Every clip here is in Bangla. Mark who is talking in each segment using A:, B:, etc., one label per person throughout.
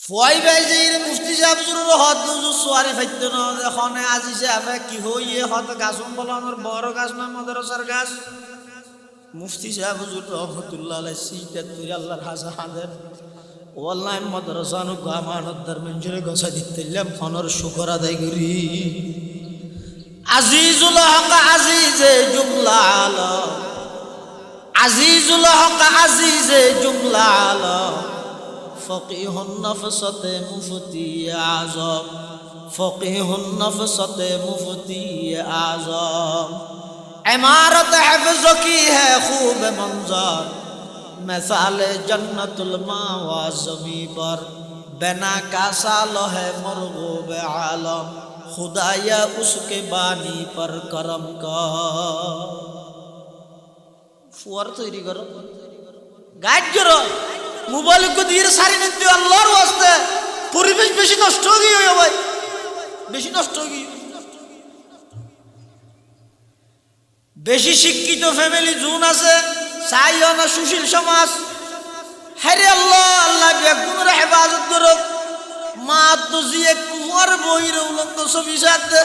A: ফুয়াই বাইজির মুফতি সাহেব জুরুর হদ দুজু সোয়ারি ফাইতো না এখানে আজি সাহেব কি হইয়ে হদ গাছন বলানোর বড় গাছ না মাদ্রাসার গাছ মুফতি সাহেব হুজুর রহমাতুল্লাহ আলাইহি সিটাত করি আল্লাহর হাজা হাদের ওয়াল্লাহ মাদ্রাসা নু গামানত দরমিনজরে গসা দিতেলাম ফনর শুকর আদায় করি আজিজুল হক আজিজে জুমলা আলা আজিজুল হক আজিজে জুমলা আলা فقيه النفسة مفتي أعظم فقيه النفسة مفتي أعظم عمارت حفظ کی ہے خوب منظر مثال جنت الماوا زمین پر بنا کا سال ہے مرغوب عالم خدایا اس کے بانی پر کرم کا ফুয়ার তৈরি করো গাছ করো মোবাইল কো দিয়ে সারি নিতে আল্লাহর ওয়াস্তে পরিবেশ বেশি নষ্ট হয়ে গিয়ে ভাই বেশি নষ্ট হয়ে গিয়ে বেশি শিক্ষিত ফ্যামিলি জুন আছে চাইও না সুশীল সমাজ হ্যারে আল্লাহ আল্লাহ বেগুনের হেফাজত করো মা তো জিয়ে কুমার বইরে উলঙ্গ ছবি সাথে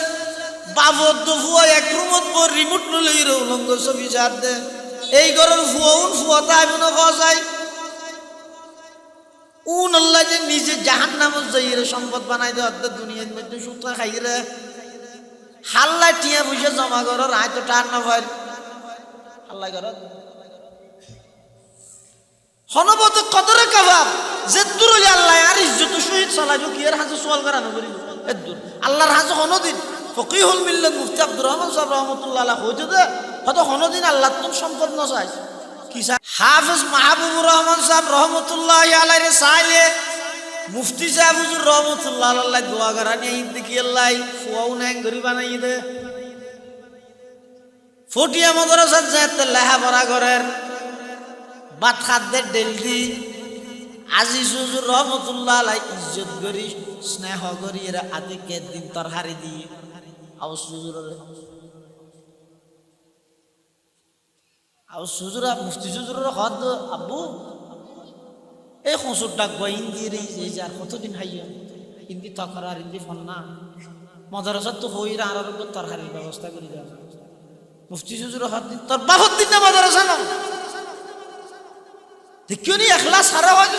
A: বাবর তো ফুয়া এক রুমত বর রিমোট লইরে উলঙ্গ ছবি সাথে এই ঘরের ফুয়াউন ফুয়াতে আমি না খাওয়া যায় উন আল্লাহ যে নিজে জাহান্নামে যাইরে সম্পদ বানাই দে অর্ধ দুনিয়ার মধ্যে সুতা খাইরে হাল্লা টিয়া বুঝে জমা করো রায় তো টার না ভাই আল্লাহ করো হনবত কদরে কাবাব যে দূর আল্লাহ আর ইজ্জত শহীদ সালাজু কি এর হাজে সওয়াল করানো করিব এদুর আল্লাহর হাজে হনদিন ফকিহুল মিল্লাত মুফতি আব্দুর রহমান সাহেব রাহমাতুল্লাহ আলাইহি হইতে দে হয়তো হনদিন আল্লাহ তুমি সম্পদ না চাই কি চাই হাফেজ মাহবুবুর রহমান সাহেব রহমাতুল্লাহ আলাইহি চাইলে মুফতি সাহেব হুজুর রহমাতুল্লাহ আলাইহি দোয়া করানি দেখি আল্লাহ ফুয়াও নাই গরি বানাই দে ফটিয়া মাদ্রাসা যাতে লেখাপড়া করেন বাত খাদ্যের ডেলদি আজিজ হুজুর রহমাতুল্লাহ আলাইহি ইজ্জত করি স্নেহ করি এরা আদিকে দিন তরহারি দিয়ে আউস হুজুরের আউস হুজুরা মুফতি হুজুরের হদ আব্বু এই খসুর ডাক বই ইন্দির এই যার কতদিন হাইয়া ইন্দি তকরার ইন্দি ফন্না মাদ্রাসা তো হইরা আর তরহারির ব্যবস্থা করি দেওয়া মুফতি হুজুরের হদ দিন তোর বাহত দিন না মাদ্রাসা না দেখিও নি এখলাস হারা হয়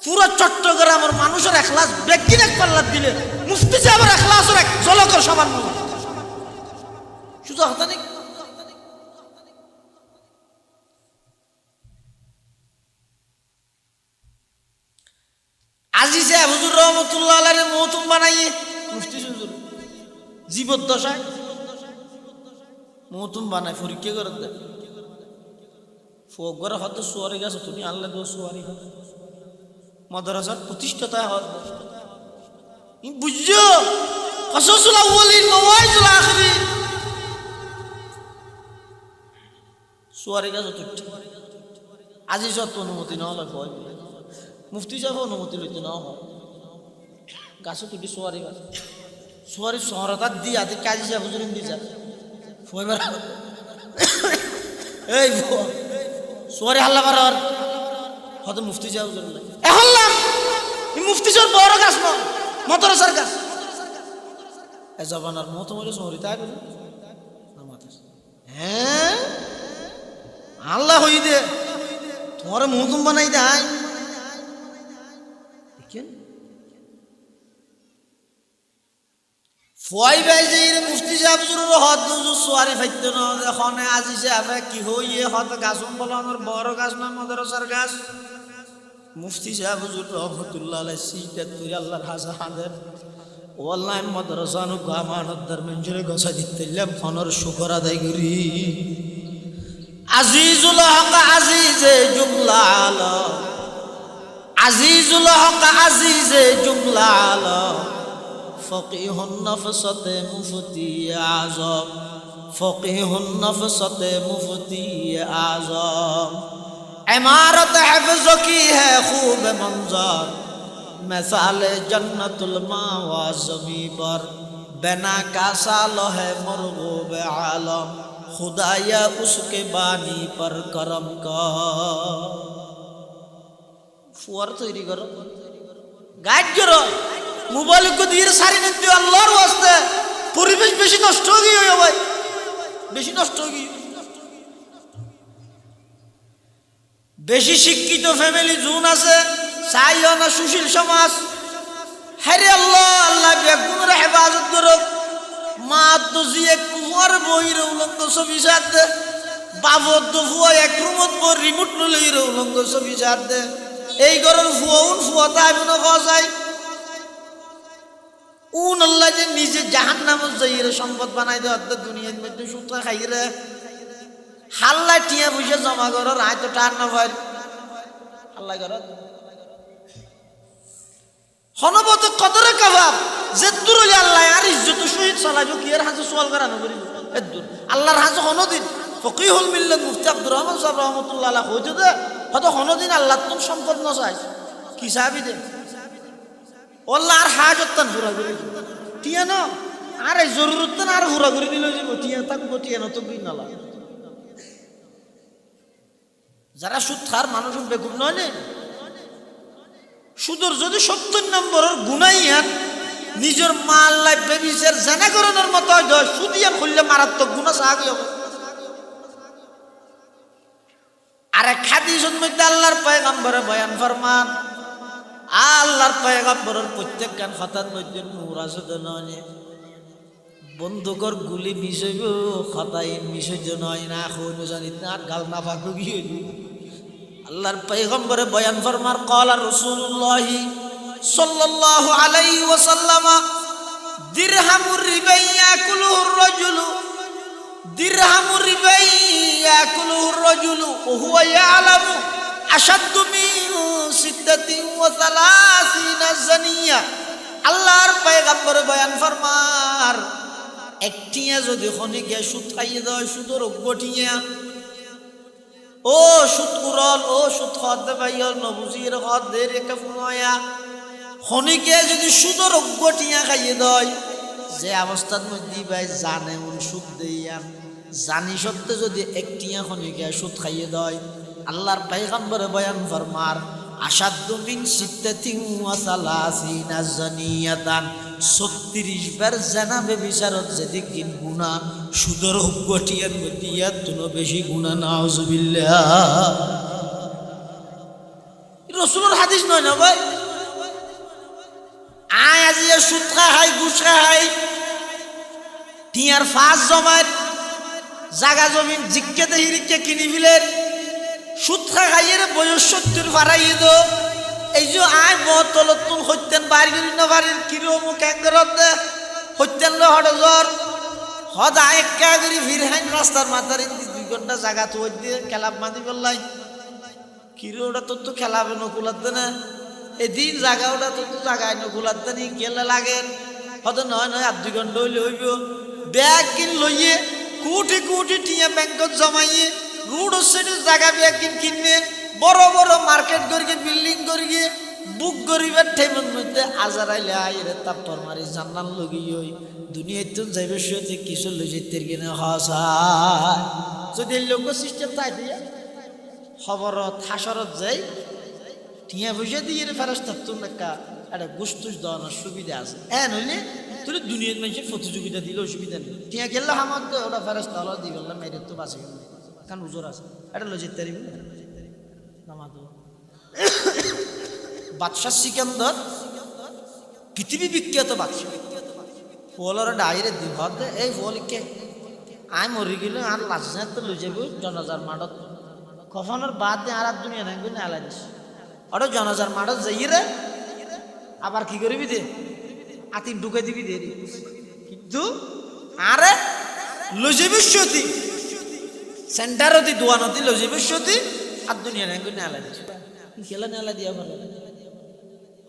A: পুরো চট্টগ্রামের মানুষের এখলাস বেগিন এক পাল্লা দিলে মুফতি সাহেবের এখলাসের এক ঝলকের সমান শুধু হতানি আজিজ সাহেব হুজুর রহমাতুল্লাহ আলাইহি মওতুম বানাইয়ে মুফতি হুজুর জীবদ্দশায় মওতুম বানায় পরীক্ষা করে দেয় ফোগরে হয়তো সোয়ারি গেছে তুমি আল্লাহ দো সোয়ারি মাদ্রাসার প্রতিষ্ঠাতা হত বুঝছো কসসুল আউয়ালিন মাওয়াইজুল আখিরিন সোয়ারি গেছে তুই আজি যত অনুমতি না হলে ভয় মুফতি সাহেব অনুমতি লইতে না হয় গাছে তুই সোয়ারি গাছ সোয়ারি শহরতার দিয়ে আদি কাজী সাহেব হুজুরিন দিয়ে যা ফয়বার এই সোয়ারি হাল্লা বারার হয়তো মুফতি সাহেব হুজুর নাই হল্লাম মুফতি সাহেব বড় গাছ না মাদ্রাসার গাছ এ জবানার মত মরে সোয়ারি তাই বলে হ্যাঁ আল্লাহ হই দে তোমার মৌতুম বানাই দেয় দেখেন ফুয়াই বাইজির মুফতি সাহেব জুরুর হদ দুজু সোয়ারি ফাইতো না এখানে আজি সাহেব কি হইয়ে হদ গাছন বলানোর বড় গাছ না মাদ্রাসার গাছ মুফতি সাহেব হুজুর রহমাতুল্লাহ আলাইহি সিটাত করি আল্লাহর হাজা হাদের ওয়াল্লাহ মাদ্রাসা নু গামানত দরমিনজরে গসা দিতেলাম ফনর শুকর আদায় করি আজিজুল হক আজিজে জুমলা আলা আজিজুল হক আজিজে জুমলা আলা فقيه النفسة مفتي أعظم فقيه النفسة مفتي أعظم عمارت حفظ کی ہے خوب منظر مثال جنت الماوا زمین پر بنا کا سال ہے مرغوب عالم خدایا اس کے بانی پر کرم کا ফুয়ার তৈরি করো, গাইড করো, মোবাইল দিয়ে সারি নিতে আল্লাহর ওয়াস্তে। পরিবেশ বেশি নষ্ট হয়ে গিয়ে ভাই, বেশি নষ্ট হয়ে গিয়ে। বেশি শিক্ষিত ফ্যামিলি জুন আছে, চাইও না সুশীল সমাজ। হ্যারে আল্লাহ, আল্লাহ বেগুনের হেফাজত করুক। মা তো জিয়ে কুয়ার বইর উলঙ্গ ছবি সার দে, বাবর তো ফুয়া এক রুমত বই রিমোট লইর উলঙ্গ ছবি সার দে। এই ঘরের ফুয়াউন ফুয়াতে আমি না খাওয়া যায়। উন আল্লাহ যে নিজে জাহান নামত যাই রে সম্পদ বানাই দে অর্ধেক দুনিয়ার মধ্যে সুতা খাই রে। হাল্লা টিয়া বুঝে জমা করার আয় তো টান না ভাই আল্লাহ কর হনবত কদরে কাবাব যে তুরলি আল্লাহ আর ইজ্জত শহীদ চালাইব কি এর হাজে সোয়াল করানো করিব এদুর আল্লাহর হাজে হনদিন ফকিহুল মিল্লাত মুফতি আব্দুর রহমান সাহেব রহমাতুল্লাহ আলাইহি কইতে দে হয়তো হনদিন আল্লাহ তুমি সম্পদ না চাই কি চাবি দে আল্লাহ আর হাজত তান পুরা করি টিয়া না আর এই জরুরত না আর পুরা করে দিল যাব টিয়া থাকবো টিয়া না তো কি নালা যারা সুদ খার মানুষ বেকুব নয় নে সুদর যদি 70 নম্বরের গুনাই হন নিজের মাল লাই বেবিসের জানা করানোর মতো হয় সুদিয়া খুললে মারাত্মক গুণা সাহাবি হবে। আর এক হাদিসের মধ্যে আল্লাহর পয়গম্বরে বয়ান ফরমান আল্লাহর পয়গম্বরের প্রত্যেক গান হঠাৎ মধ্যে নূর আছে নয় বন্দুকর গুলি মিস হইব খতাই মিস হইজ নয় না হইন জানিত না গাল না ফাঁকু কি হইব আল্লাহর পয়গম্বরে বয়ান ফরমার ক্বালা রাসূলুল্লাহ সাল্লাল্লাহু আলাইহি ওয়াসাল্লাম দিরহামুর রিবা ইয়াকুলুর রাজুলু দিরহামুর রিবা ইয়াকুলুর রাজুলু ওয়া হুয়া ইয়ালামু আশাদ্দু মিন 36 জানিয়া আল্লাহর পয়গম্বরে বয়ান ফরমার একটিয়া যদি খনিকে সুদ খাইয়ে দেয় সুদর গটিয়া ও সুদ কুরল ও সুদ খদ ভাইয়র নবুজির খদ দের একা ফুমায়া খনিকে যদি সুদর গটিয়া খাইয়ে দেয় যে অবস্থার মধ্যে ভাই জানে উন সুদ দেইয়া জানি সত্ত্বে যদি একটিয়া খনিকে সুদ খাইয়ে দেয় আল্লাহর পয়গম্বরে বয়ান ফরমার আশাদ্দু মিন 36 জানিয়াতান 36 বার জানা বেবিচারত যদি কিন গুনাহ সুদর গটিয়ার মধ্যে এতনো বেশি গুনাহ নাউজুবিল্লাহ রাসূলের হাদিস নয় না ভাই আয় আজিয়া সুদ খাই ঘুষ খাই টিয়ার ফাঁস জমায় জাগা জমিন জিজ্ঞাতে হিরিকে কিনি ফেলেন সুদ খাইয়ের বয়স 70 ফারাইয়ে দো এই যে আয় বতলতুন হইতেন বাড়ির না বাড়ির কিরম ক্যাঙ্গরত হইতেন না হড়জর হদ আয় কাগরি ফিরহাইন রাস্তার মাথার 2 ঘন্টা জায়গা তো দিয়ে খেলাব মাদি বললাই কিরোটা তো খেলাবে না কুলাতে না এদিন জায়গা ওটা তো জায়গায় না কুলাতে নি কেলে লাগে হদ নয় নয় 2 ঘন্টা হইলে হইব ব্যাগ কিন লইয়ে কোটি কোটি টিয়া ব্যাংকত জমাইয়ে রোড সাইডে জায়গা ব্যাগ কিনে বড় বড় মার্কেট করিয়ে বিল্ডিং করিয়ে বুক গরিবের ঠেমের মধ্যে আজারাইলে আইরে তাপ্পর মারি জান্নাল লগি ওই দুনিয়াতে যাইবে সত্যি কিছু লই যেতে কিনে হাসায় যদি লোক সিস্টেম তাই দিয়া খবরত হাসরত যাই টিয়া পয়সা দিয়ে ফেরস্তা তুমি একটা গুস্তুস দেওয়ানোর সুবিধা আছে নইলে তুই দুনিয়ার মানুষের প্রতিযোগিতা দিলে অসুবিধা নেই টিয়া গেলে আমার তো ওটা ফেরস্তা হলো দিয়ে বললাম মেরে তো বাঁচে গেল কারণ উজোর আছে এটা লজিত তারিব নামাতো বাদশাহ সিকান্দর পৃথিবী বিখ্যাত বাদশাহ ফোলার ডাইরে দিঘত এই ফোলকে আয় মরি গেলে আর লাশ তো লই যাব জনাজার মাঠত কফনের বাদ দিয়ে আর দুনিয়া নাই না আলাই দিস ওটা জনাজার মাঠত যাই রে আবার কি করবি দে আতিম ঢুকাই দিবি দে কিন্তু আরে লই যাবি সতী সেন্টারতি দোয়ানতি লই যাবি সতী আর দুনিয়া নাই না আলাই দিস খেলা নেলা দিয়া ভালো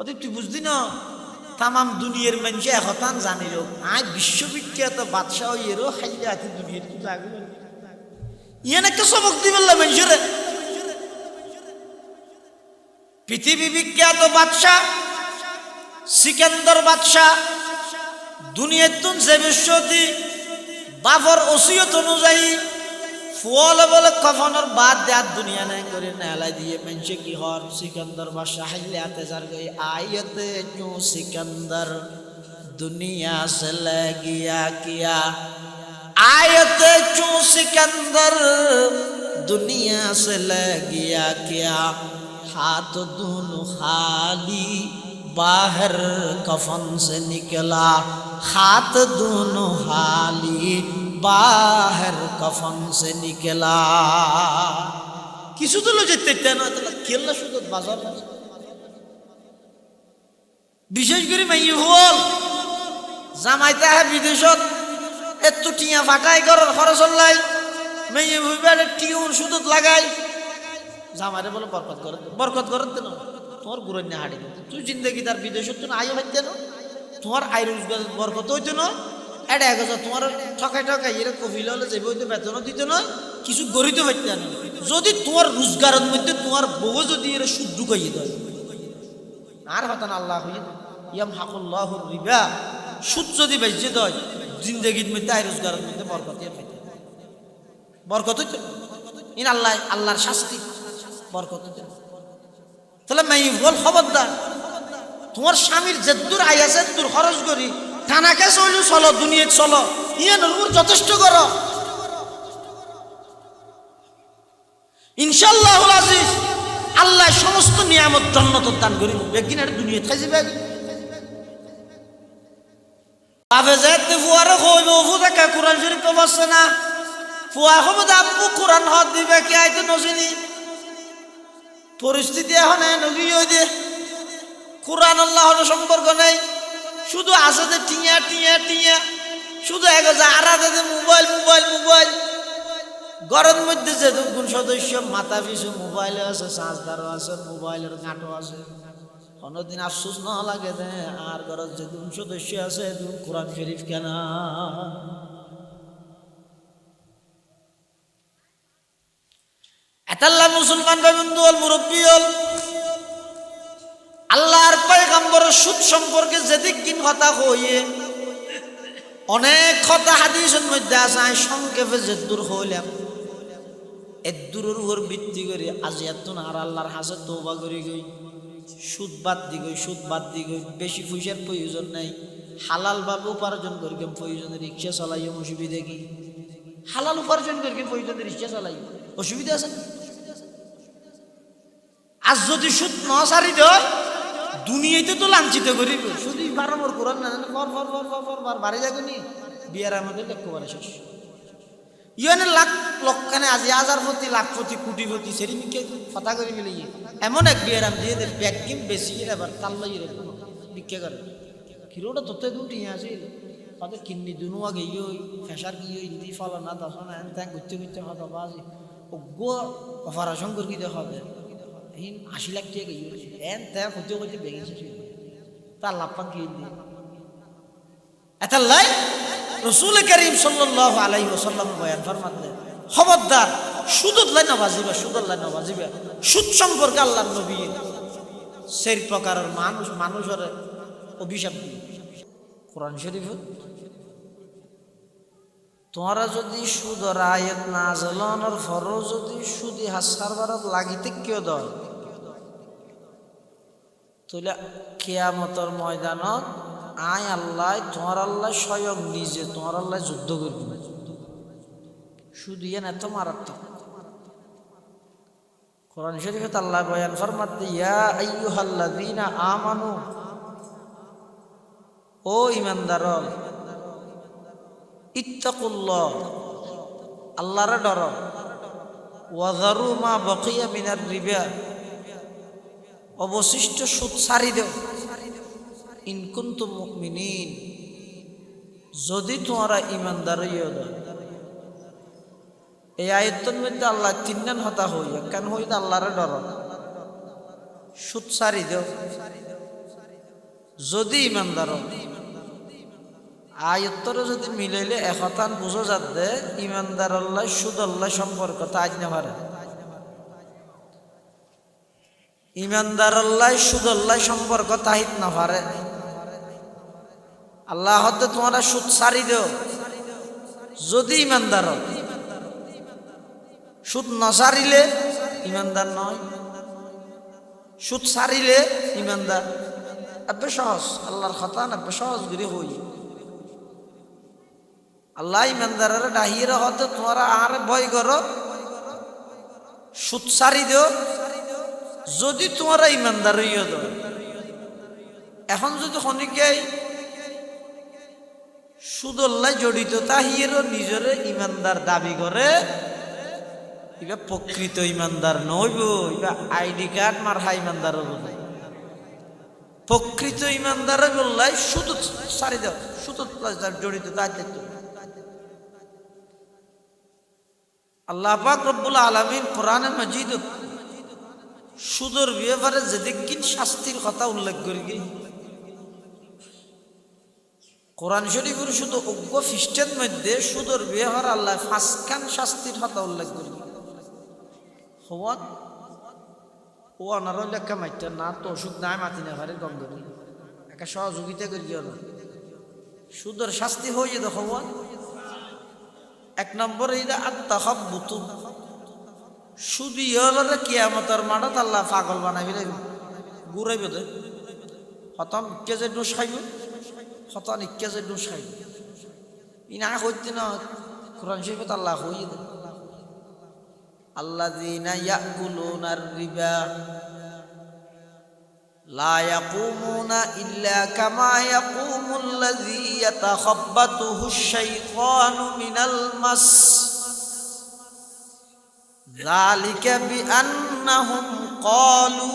A: অতি তুই বুঝদি না তামাম দুনিয়ার মানুষ একতান জানিল আজ বিশ্ববিখ্যাত বাদশাহ এরও খাইলে আতি দুনিয়ার কিন্তু আগে ইয়ান একটা সবক দি বললাম মানুষের পৃথিবী বিখ্যাত বাদশাহ সিকান্দর বাদশাহ দুনিয়ার তুন যে বিশ্বতি বাবর ওসিয়ত অনুযায়ী ফুয়ালে বলে কফনের বাদ দেয়ার দুনিয়া নাই করে নেলা দিয়ে মেনছে কি হর সিকান্দার বাদশাহ হাইলে আতে যার গই আয়তে চু সিকান্দার दुनिया से ले गया किया आयत चू सिकंदर दुनिया से ले गया किया हाथ दोनों खाली बाहर कफन से निकला हाथ दोनों खाली बाहर कफन से निकला কিছু তো যেতে না তো খেলনা শুধু বাজার বিশেষ করে মাই হল জামাইতে আহে বিদেশত এত টিয়া ফাটাই ঘরের খরচ লাই মেয়ে ভুইবারে টিউন সুদত লাগাই জামাইরে বলে বরকত করত না তোমার গুরুন না হাড়ি তুই জিন্দগি তার বিদেশত তো আইও হইতে না তোমার আয় রোজগার বরকত হইতে না এটা এক তোমার ঠকাই এর কফিল হলে যাইব হইতে বেতন দিতে না কিছু গরিতে হইতে না যদি তোমার রোজগারের মধ্যে তোমার বউ যদি এর সুদ ঢুকাইয়ে দেয় আর হতান আল্লাহ ইয়াম হাকুল্লাহুর রিবা সুদ যদি বেঁচে দেয় জিন্দগির মধ্যে আয় রোজগারের মধ্যে বরকত হইতে ইন আল্লাহর শাস্তি বরকত হইতে তাহলে মাই বল খবরদার তোমার স্বামীর যেদূর আয় আছে দূর খরচ করি টানাকে চলো দুনিয়া চলো ইয়ে নরুর যথেষ্ট করো ইনশাআল্লাহুল আজিজ আল্লাহ সমস্ত নিয়ামত জান্নাত দান করিব একদিন আর দুনিয়া খাই যাবে বাবে যেতে ফুয়ারে কইব ফুদা কা কুরআন শরীফ তো বসছে না ফুয়া হবে আব্বু কুরআন হাত দিবে কি আইতে নসিনি পরিস্থিতি এখন নবী হই দে কুরআন আল্লাহর সম্পর্ক নাই শুধু আছে যে টিয়া শুধু এক যারা দে মোবাইল ঘরের মধ্যে যে দুগুণ সদস্য মাথা পিছু মোবাইলে আছে চার্জদারও আছে মোবাইলের ঘাটও আছে কোনোদিন আফসোস না লাগে দে আর ঘরের যে দুগুণ সদস্য আছে দুগুণ কোরআন শরীফ কেনা এতাল্লাহ মুসলমান ভাই বন্ধু হল মুরব্বী হল আল্লাহর পয়গম্বরের সুদ সম্পর্কে যেদিক কিন কথা হইয়ে অনেক কথা হাদিসের মধ্যে আছে আমি সংক্ষেপে যে দূর হইলাম এর দূরের উপর ভিত্তি করে আজ এত না আর আল্লাহর হাসে তওবা করি গই সুদ বাদ দি গই বেশি পয়সার প্রয়োজন নাই হালাল ভাবে উপার্জন করি প্রয়োজনে রিক্সা চালাইও অসুবিধা কি হালাল উপার্জন করি প্রয়োজনে রিক্সা চালাই অসুবিধা আছে আজ যদি সুদ না সারি দেয় দুনিয়াতে তো লাঞ্ছিত করিব শুধু বারবার কোরআন না জানে ফর বাড়ি যাগুনি বিয়ার আমাদের লক্ষ্য করে শেষ ইয়ানে লাখ লক্ষানে আজি হাজার প্রতি লাখপতি কোটিপতি সেরিমিকে কথা করে গেলে এমন এক বিয়ার আম দিয়ে ব্যাগ কিম বেশি এবার তাল লই রে বিক্রি করে কিরোটা ততে দুটি আছে তাদের কিন্নি দুনো আগে ইই ফেসার কি ইন্দি ফলা না দশনা এন ত্যাং গুচ্তে হতো বাজি ও গো অপারেশন করে কি হবে হিন 80 লাখ টাকা ইউজ এন ত্যাং করতে বেগেছে তার লাপান কি দি এতাল্লাই রাসূল করিম সাল্লাল্লাহু আলাইহি ওয়াসাল্লাম বয়ান ফরমাতে খবরদার সুদত লাই না বাজিবা সুদ সম্পর্কে আল্লাহর নবী সেই প্রকারের মানুষের অভিশাপ কোরআন শরীফ তোমরা যদি সুদের আয়াত নাযিলের ফরজ যদি সুদি হাসার বারত লাগিতে কেউ দয় তাহলে কিয়ামতের ময়দানত আয় আল্লাহ তোমার আল্লাহ স্বয়ং নিজে তোমার আল্লাহ যুদ্ধ করবে শুধু ইয়ে না তো মারাত্মক কোরআন শরীফে আল্লাহ বয়ান ফরমাতে ইয়া আইয়ুহাল্লাযীনা আমানু ও ঈমানদারগণ ইত্তাকুল্লাহ আল্লাহর ডর ওয়াযারু মা বাকিয়া মিনার রিবা অবশিষ্ট সুদ ছাড়ি দাও ইন কুনতুম মুমিনিন যদি তোমরা ঈমানদার হইও এই আয়াতের মধ্যে আল্লাহ তিনজন হতা হইয়া কেন হইত আল্লাহর ডর সুদ ছাড়ি দাও যদি ঈমানদার আয়াতরে যদি মিলাইলে একতান বুঝা যাবে ঈমানদার আল্লাহ সুদ আল্লাহ সম্পর্ক তাজ না পারে ঈমানদার আল্লাহ সুদ আল্লাহ সম্পর্ক তাহিত না পারে আল্লাহ হতে তোমরা সুদ ছাড়ি দাও যদি ঈমানদার সুদ না সারিলে ইমানদার নয়, সুদ সারিলে ইমানদার। এবে সহজ আল্লাহর কথা না, এবে সহজ করে হই। আল্লাহ ইমানদারের ডাহিয়ে হতে তোমরা আর ভয় করো, সুদ সারি দিও যদি তোমরা ইমানদার হইয়া দাও। এখন যদি খনিকাই সুদল্লাই জড়িত তাহিয়েরও নিজরে ইমানদার দাবি করে, এবার প্রকৃত ইমানদার নইব, এবার আইডি কার্ড মারহা ইমানদার হব। প্রকৃত ইমানদার বললাই সুদ সারি দাও, সুদ জড়িত তাই দেখতো। আল্লাহ পাক রব্বুল আলামিন কোরআনে মাজিদ সুদের ব্যাপারে যেদিন শাস্তির কথা উল্লেখ করি, কোরআন শরীফের শুধু অজ্ঞ খ্রিস্টান মধ্যে সুদের ব্যবহার আল্লাহ 5খান শাস্তির কথা উল্লেখ করি। হওয়াত ও অনার লেখা মাইটা না তো ওষুধ নাই মাতি না ভারে গন্ধ একটা সহযোগিতা করি গেল সুদের শাস্তি হয়ে যেত। হওয়াত 1 নম্বর এইটা আত্মাহাব্বুতু, সুদি হলে কিয়ামতের মাঠত আল্লাহ পাগল বানাবি ঘুরাইব দে হতম কেজে ডোস খাইব, হতন কেজে ডোস খাইব। ইনা হইতে না কোরআন শরীফত আল্লাহ হইয়ে দে আল্লাযীনা ইয়াকুলুনার রিবা লা ইয়াকুমুনা ইল্লা কামা ইয়াকুমুল্লাযী ইয়াতাখাব্বাতুহুশ শাইতানু মিনাল মাস যালিকা বিআন্নাহুম ক্বালু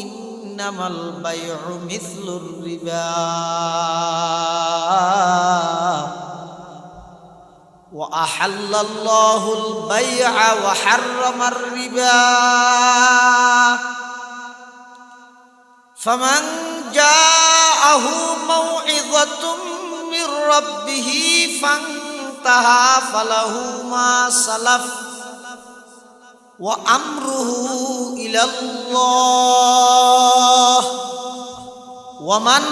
A: ইন্নামাল বাইউ মিসলুর রিবা ওয়া আহাল্লাল্লাহুল বাই'a ওয়া হাররামার রিবা ফামান জাআহু মাউইযাতুম মির রাব্বিহি ফান্তাহা ফালাহু মা সালাফ ওয়া আমরুহু ইলাল্লাহ ওয়া মান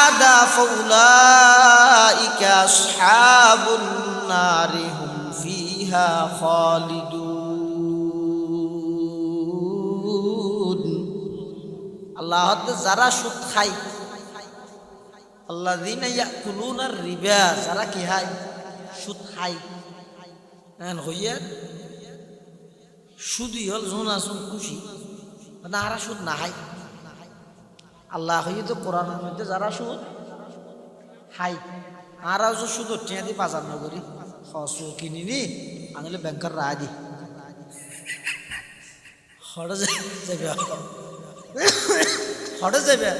A: আদা ফাউলাইকা আসহাবুন নারি হুম ফিহা খালিদুন। আল্লাহ যারা সুদ খায়, আল্লাযীনা ইয়াকুলুনার রিবা, যারা কি খায় সুদ খায়, হইয়া সুদই হল জোনাসুন খুশি না আর সুদ না খায়। আল্লাহ হইয়ে তো কোরআনের মধ্যে যারা সুদ খায় আর সুদ টিয়া দি বাজার নগরী হসু কিনিনি আনলে ব্যাংকের রায় দি হড়ে যাবে হড়ে যাবে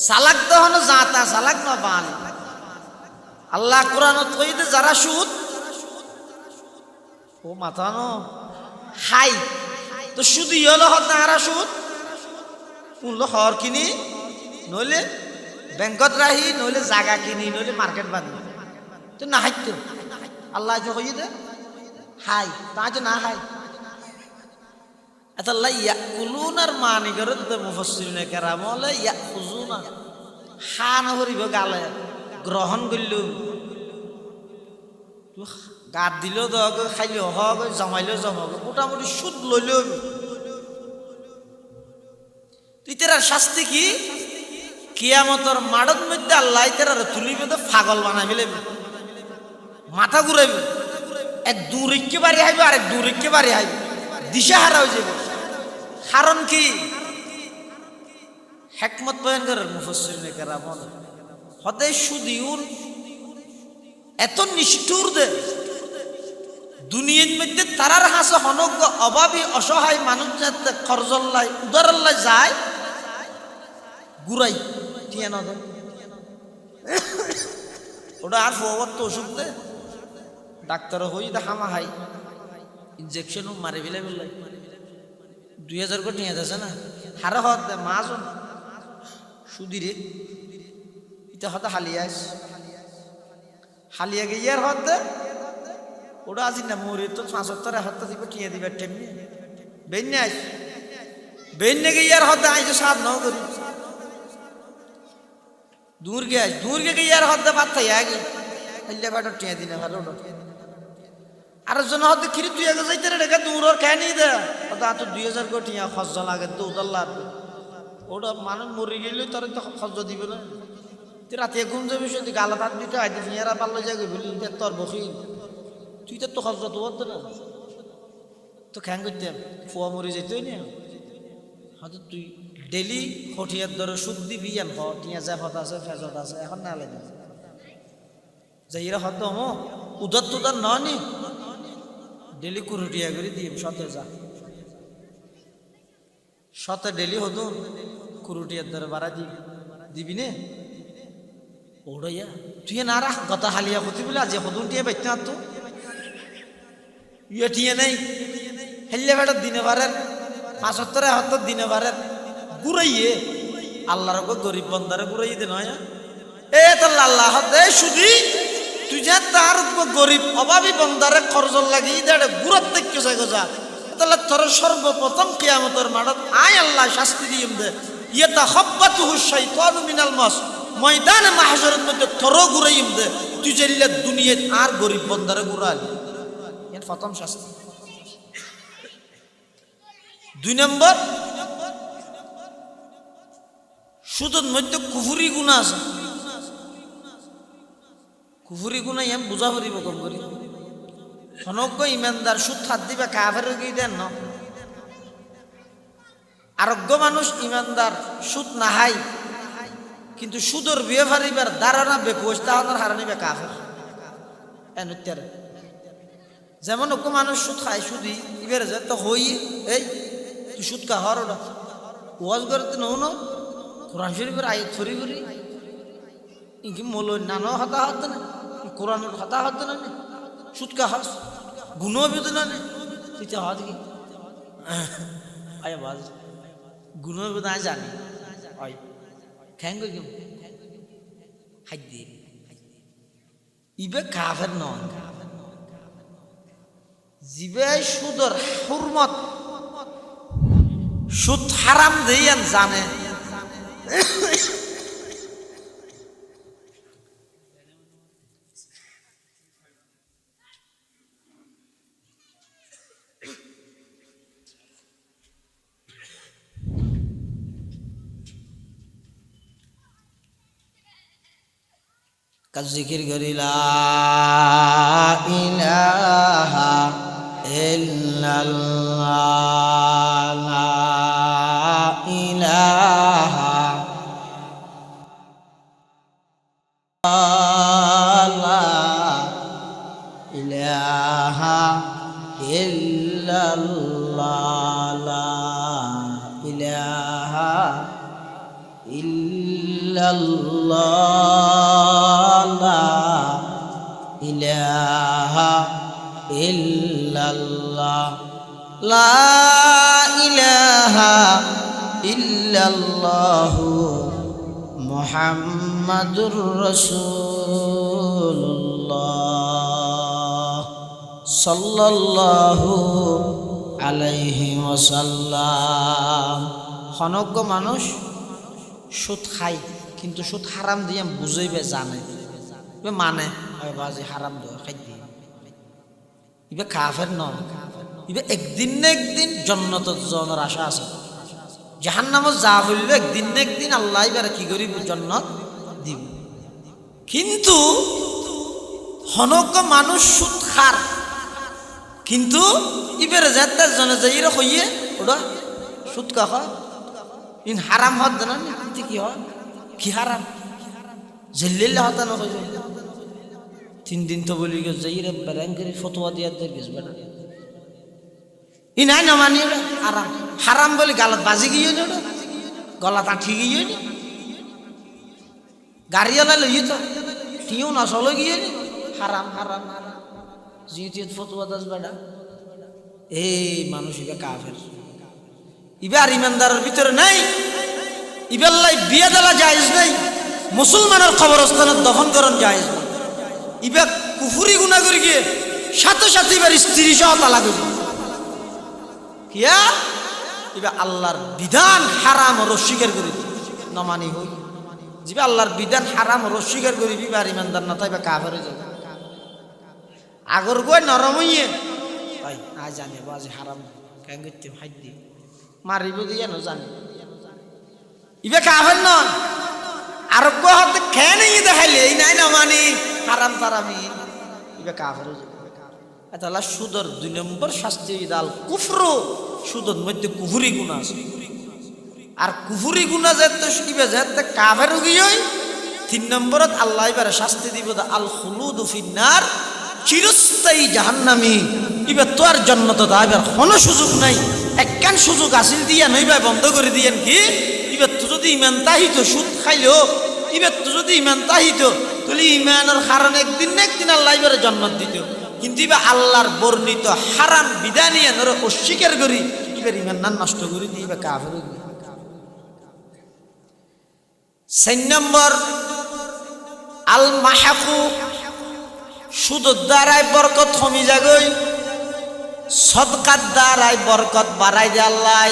A: সালাক দহন জাতা সালাক না বান। আল্লাহ কোরআনত কইতে যারা সুদ ও মাথানো হাই তো শুধু ইয়েলো হত না আর সুদ উনলো হর কিনি নইলে ব্যাংকত রাহি নইলে জায়গা কিনি নইলে মার্কেট বাঁধি তো না হাইত আল্লাহ কই দে হাই তা যে না হাই আল্লাহ ইয়াকুলুনার মানি করে তো মুফাসসিরিনে কেরাম হলে ইয়াকুজুনা খান হরিব গালে গ্রহণ করল গাত দিলেও দগ খাইলেও হগ জমাইলেও জমাব মোটামুটি সুদ লইলেও তুই তেরা শাস্তি কি কিয়ামতের মাড়ত মধ্যে আল্লাহ তেরা তুলিবে তো পাগল বানাই ফেলে মাথা ঘুরাইবে এক দূরিকে বাড়ি হাইবে আর এক দূরিকে বাড়ি হাইবে দিশা হারা হয়ে যাবে। কারণ কি হিকমত বয়ান করেন মুফাসসিরিনে কেরাম হতে সুদিউন এত নিষ্ঠুর দে দুনিয়ার মধ্যে তারার হাসে হনজ্ঞ অভাবী অসহায় মানুষ যাতে খরজল্লাই উদারল্লাই যায় গুড়াই টিয়া না দেয় ওটা আর ফোয়ার তো ওষুধ দে ডাক্তার হই দেখামা হাই ইনজেকশনও মারি ফেলে ফেললাই 2000 কোটি নিয়ে যাচ্ছে না হারে হত দে মাছ সুদিরে এটা হতে হালিয়াস হালিয়া গিয়ে আর হত দে ওটা আজি না মরে তো 75 হত্যা দিব টিয়া দিবে টেমনি বেন্নে আইস বেন্নে গিয়ে আর হত আইছে সাত নাও করি দূর গিয়ে গিয়ে আর হত বাত থাই আগে হল্লে বাটো টিয়া দিনে ভালো আর জন হতে খিরি তুই আগে যাইতে রে রেখা দূর আর খেয়ে নিয়ে দেয় ওটা তো 2000 কোটি খরচ লাগে তো উদাল্লার ওটা মানুষ মরে গেলে তোর তো খরচ দিবে না তুই রাতে ঘুম যাবি সত্যি গালা হাত দিতে আইতে ফিয়ারা পারলে যাবে বলি তোর বসি তুই তো খরচ তো হতো না তো খ্যাং করতাম ফুয়া মরে যেতই না হয়তো তুই ডেলি হঠিয়ার ধরে সুখ দিবি টিয়া জাফত আছে ফেজত আছে এখন না লাগে যাইরা হতো মো উদার তুদার ননি ডেলি কুরুটিয়া করে দিয়ে সতে যা সতে ডেলি হতো কুরুটিয়ার ধরে বাড়া দিবি নে ওড়াইয়া তুই না রাখ গতা হালিয়া হতি বলে আজ হতুন টিয়া বাইতে না তো ইয়ে টিয়া নেই হেললে বেটার দিনে বারের 75 হতো দিনে বারের ঘুরাইয়ে আল্লাহর গরিব বন্দারে ঘুরাইয়ে দে নয় এ তাহলে আল্লাহ দে শুধু তুই যা তার গরিব অভাবী বন্দারে খরচ লাগিয়ে দে ঘুরার দেখতে চাই যা তাহলে তোর সর্বপ্রথম কিয়ামতের মাঠত আয় আল্লাহ শাস্তি দিয়ে দে ইয়ে তা হব্বাতুহু শাইতানু মিনাল মাস ময়দানে মাহশরের মধ্যে তোরও ঘুরাইম দে তুই জেলে দুনিয়ায় আর গরিব বন্দারে ঘুরালি এর প্রথম শাস্তি 2 নম্বর সুদের মধ্যে কুফুরি গুনাহ আছে কুফুরি গুনাহ এম বুঝা পারিব কম করি সনজ্ঞ ইমানদার সুদ হাত দিবে কাফের গিয়ে দেন না আরোগ্য মানুষ ইমানদার সুদ নাহাই কিন্তু সুদর বিয়ে ফারিবার ধারণা বেকুশ তাহলে হারানিবে কাফের এনুত্যার যেমন ওকে মানুষ সুদ খায় সুদি ইবের যে তো হই এই তুই সুদ কা হর ওটা ওয়াজ করতে ন কোরআন শরীফের আয়াত ফরি ফরি ইনকি মৌলই নানো হতা হতো না কোরআনের হতা হতো না সুদ কা হস গুণও বেদে না তুই হত কি আয় বাজ গুণও বেদে আয় জানি আয় খ্যাং গই কেম হাই দিয়ে ইবে কাফের নন জিবে সুদর হুরমত সুদ হারাম দিয়ান জানে কাজিকির গরিলা ইলাহা ইল্লাল্লাহ লা ইলাহা লা ইলাহা ইল্লাল্লাহ লা ইলাহা ইল্লাল্লাহ লা ইলাহা ইল্লাল্লাহ লা ইলাহা ইল্লাল্লাহ মুহাম্মাদুর রাসূলুল্লাহ সাল্লাল্লাহু আলাইহি ওয়াসাল্লাম হনজ্ঞ মানুষ সুদ খায় কিন্তু সুদ হারাম দিয়ে বুঝাইবে জানে মানে বাজি হারাম দেওয়া খাদ্য ইবে কাফের নয় ইবে একদিন না একদিন জন্নত জনের আশা আছে জাহান্নামত যা হইল একদিন না একদিন আল্লাহ এবার কি করিব জন্নত দিব কিন্তু হনজ্ঞ মানুষ সুদ খার কিন্তু ইবের যাতে জনে যাইরে হইয়ে ওটা সুদ কা হয় ইন হারাম হত জানা কি হয় কি হারাম জেল্লিল্লাহ হতা না হয়ে 3 দিন তো বলি গে যাইরে ব্যাংকের ফতোয়া দিয়া দে গেছবে না ই নাই না মানি হারাম হারাম বলি গালত বাজি গিয়ে না গলা তা ঠিক গিয়ে নি গাড়িওয়ালা লই তো টিও না চলে গিয়ে নি হারাম হারাম হারাম জিত ফতোয়া দাস বেটা এই মানুষ ইবে কাফের ইবে আর ইমানদারের ভিতরে নাই ইবেল্লাই বিয়ে দেওয়া জায়েজ নাই মুসলমানের কবরস্থানে দফন করন জায়েজ নাই ইবে কুফরি গুনাহ করি গিয়ে সাথে সাথে এবার স্ত্রী সহ তালাক হইল কিয়া ইবে আল্লাহর বিধান হারাম ও অস্বীকার করি নমানি হই জিবে আল্লাহর বিধান হারাম ও অস্বীকার করি বিবার ইমানদার না তাইবা কাফের হয়ে যাবে আগর গয় নরম হইয়ে ভাই আজ জানে বাজে হারাম কেন করতে হাই দি মারিব দিয়ে ন জানি ইবে কাফের নন আরোগ্য হতে খেয়ে নেই দেখাইলে এই নাই না মানি হারাম তারামি ইবে কাফের তাহলে সুদর 2 নম্বর শাস্তি দাল কুফরু সুদর মধ্যে কুফরি গুনাহ আছে আর কুফরি গুনাহ যেতে শিবে যেতে কাফের গিয়ে 3 নম্বরত আল্লাহ এবারে শাস্তি দিব আল খুলুদু ফিন্নার চিরস্থায়ী জাহান্নামী ইবে তো আর জান্নাত দাইবার কোনো সুযোগ নাই একখান সুযোগ আসিল দিয়া নইবা বন্ধ করে দিয়েন কি ইবে তো যদি ইমান তাহিত সুদ খাইলো ইবে তো যদি ইমান তাহিত তাহলে ইমানের কারণে একদিন না একদিন আল্লাহ এবারে জান্নাত দিত কিন্তু ইবে আল্লাহর বর্ণিত হারাম বিধানিয়া নরে অস্বীকার করি ইবে ইমান না নষ্ট করে দিবে কাফের 4 নম্বর আল মাহাকু সুদের দ্বারাই বরকত কমি যাগই সদকার দ্বারাই বরকত বাড়াই দে আল্লাহ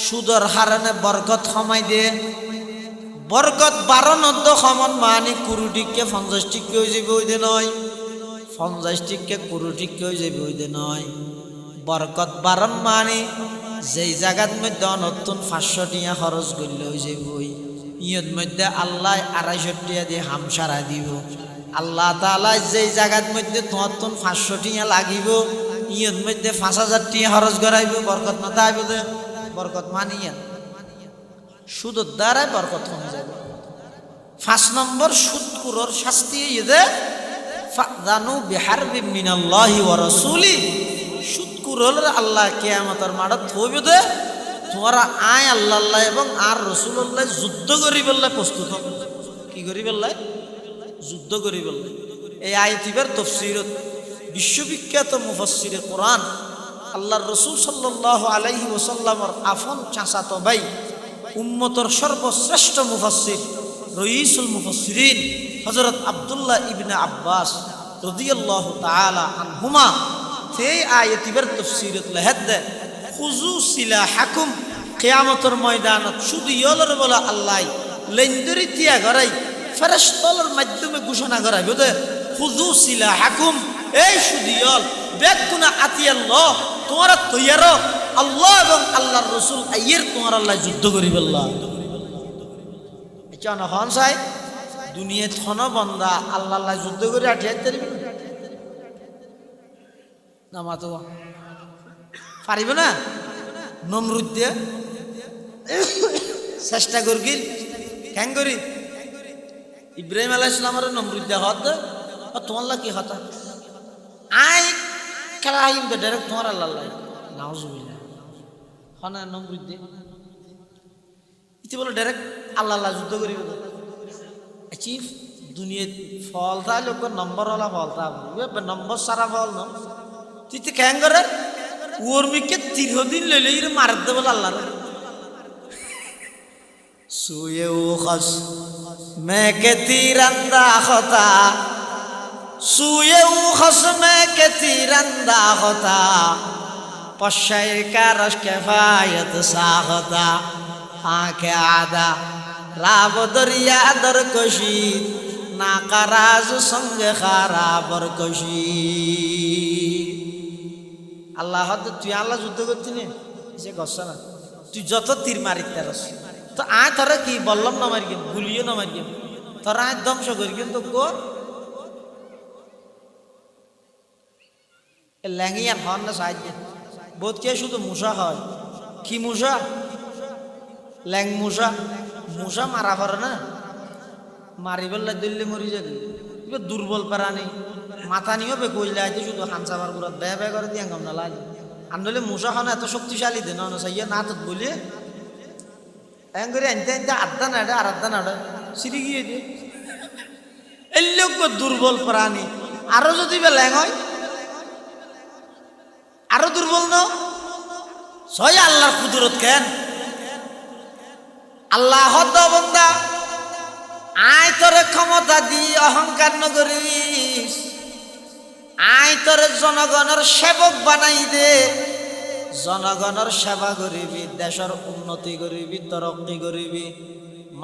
A: সুদর হারানে বরকত কমাই দে বরকত 12 সমন মানে 20 টিকে 50 টিকে হয়ে যাবে ওই দে নয় 50 টিকে 20 টিকে হয়ে যাবে ওই দে নয় বরকত 12 মানে যেই জায়গার মধ্যে নতুন 500 টিয়া খরচ করলে হয়ে যাবে ওই ইয়ের মধ্যে আল্লাহ 250 টিয়া দিয়ে হামসারা দিব আল্লাহ তাআলা যেই জায়গার মধ্যে নতুন 500 টিয়া লাগিব ইয়ের মধ্যে 5000 টিয়া খরচ করাইব বরকত না তাইব দে বরকত মানিয়া সুদের দ্বারাই বরকত কমে যাবে 5 নম্বর সুদখোরের শাস্তি ইদে ফাদানু বিহারবিম মিনাল্লাহি ওয়া রাসূলি সুদখোরের আল্লাহ কিয়ামতের মাঠে থইবে দে তোমরা আয় আল্লাহ এবং আর রাসূলুল্লাহ যুদ্ধ করি বললে প্রস্তুত হও কি করি বললে যুদ্ধ করি বললে এই আয়াতিবার তাফসীরত বিশ্ববিখ্যাত মুফাসসিরে কোরআন আল্লাহর রাসূল সাল্লাল্লাহু আলাইহি ওয়াসাল্লামের আফন চাচাতো ভাই উম্মতের সর্বশ্রেষ্ঠ মুফাসসির রইসুল মুফাসসিরিন হযরত আব্দুল্লাহ ইবনে আব্বাস রাদিয়াল্লাহু তাআলা আনহুমা সেই আয়াতিবার তাফসীরত লেহেদে খুজু সিলাহাকুম কিয়ামতের ময়দানত শুধু ইয়লর বলা আল্লাহ লেন্দরি তিয়া গরাই ফেরেশতার মাধ্যমে ঘোষণা করাইব দে খুজু সিলাহাকুম এই শুধু ইয়ল বেকুনা আতিয়াল্লাহ তোমরা তৈয়ার আল্লাহ এবং আল্লাহর রাসূল আইয়ের তোমার আল্লাহ যুদ্ধ করিব আল্লাহ এটা না হন চাই দুনিয়া থন বন্দা আল্লাহ আল্লাহ যুদ্ধ করে আঠিয়াই তারিব না মাতো পারিব না নমরুদ দিয়ে চেষ্টা করগিল কেন করি ইব্রাহিম আলাইহিস সালামের নমরুদ দিয়ে হত তোমার কি হতা আই খেলা আইম তো ডাইরেক্ট তোমার আল্লাহ নাউজুবিল্লাহ হনা নমরুদ দিয়ে ইতি বলে ডাইরেক্ট আল্লাহ আল্লাহ যুদ্ধ করিব চিফ দুনিয়া ফল তা লোক নম্বর ওলা ফল তা নম্বর সারা ফল ন তুই তো কেন করে উর্মিকে 30 দিন লইলে ইরে মার দেব আল্লাহ সুয়ে ও খাস मैं के तीरंदा होता सुए उ खस में के तीरंदा होता पश्चर का रश के फायत सा होता आँखे आदा राब दरिया दर कशी नाकाराज संग खाराबर कशी আল্লাহ তুই আল্লাহ যুদ্ধ করতি নে সে গছ না তুই যত তীর মারিতে রস তো আয় তোরা কি বললাম না মারি গুলিও না মারি তোরা আয় ধ্বংস করি কিন্তু ল্যাঙ্গিয়ার হন না সাহায্য বোধ কে শুধু মূষা হয় কি মূষা ল্যাং মূষা মূষা মারা পারে না মারি বললে দিল্লি মরি যাবে দুর্বল প্রাণী মাথা নিয়েও বে কইলে আইতে শুধু হানসাবার গুড়া ব্যয় ব্যয় করে দিয়ে না লাগে আনলে মূষা খান এত শক্তিশালী দে না সাইয়া না তো বলে এম করে আনতে আনতে আড্ডা নাড়ে আর আড্ডা নাড়ে সিঁড়ি গিয়ে দিয়ে এই লোক দুর্বল প্রাণী আরো যদি বে ল্যাং হয় আরো দুর্বল ন ছয় আল্লাহর কুদরত কেন আল্লাহ হদ বন্দা আয় তোরে ক্ষমতা দি অহংকার নগরিস আয় তোরে জনগণের সেবক বানাই দে জনগণের সেবা করিবি দেশের উন্নতি করিবি তরক্কি করিবি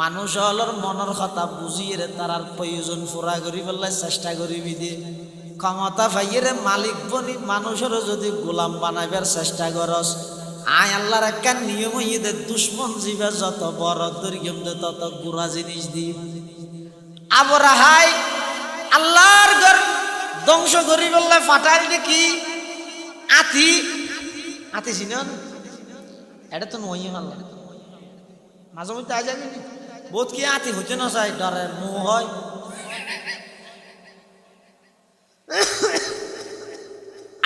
A: মানুষ হলর মনের কথা বুঝিয়ে তারার প্রয়োজন পুরা করি বললে চেষ্টা করিবি দে ক্ষমতা পাইয়ে মালিক বনি মানুষের যদি গোলাম বানাইবার চেষ্টা করস আয় আল্লাহর একটা নিয়ম হইয়ে দুশ্মন জীবে যত বড় দৈর্ঘ্য দে তত গুড়া জিনিস দি আবরাহাই আল্লাহর ঘর ধ্বংস করি বললে ফাটাইল দেখি আতি আতি চিনেন এটা তো নই আল্লাহ মাঝে মধ্যে আয় যাবি বোধ কি আতি হইতে না চাই ডরের মোহ হয়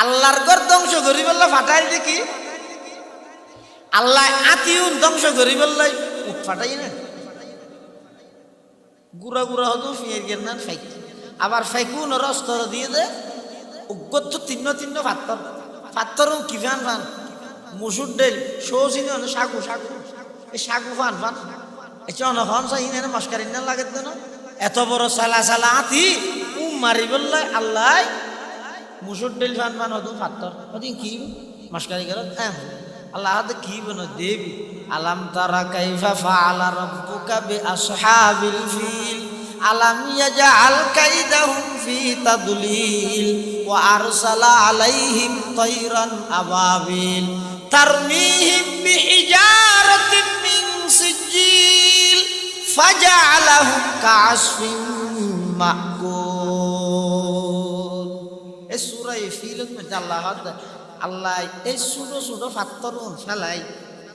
A: আল্লাহর ঘর ধ্বংস করি বললে ফাটাইল দেখি আল্লাহ আতিউন ধ্বংস করি বললে উঠ ফাটাই না গুড়া গুড়া হতো ফিয়ের গের না ফাইক আবার ফাইকুন রস্তর দিয়ে দে উগ্গত তিন্ন তিন্ন পাত্তর পাত্তর কি ফান ফান মুসুর ডেল সৌচিনি সাগু সাগু এই সাগু ফান ফান এই চন ফান চাই না মস্কারি না লাগে না এত বড় সালা সালা আতি মারি বললে আল্লাহ মুসুর ডেল ফান ফান হতো পাত্তর ওদিন কি মস্কারি গেল আল্লাহ হাতে কি বনো দেবী আলাম তারা কাইফা ফাআলা রাব্বুকা বিআসহাবিল ফিল আলাম ইয়াজআল কাইদাহুম ফি তাদলিল ওয়া আরসালা আলাইহিম তায়রান আবাবিল তারমিহিম বিহিজারাতিন মিন সিজিল ফাজআলাহুম কাআসফিন মাকুল এই সূরা ফিলের মধ্যে আল্লাহ এই ছোটো ছোটো পাত্তরুন ফেলাই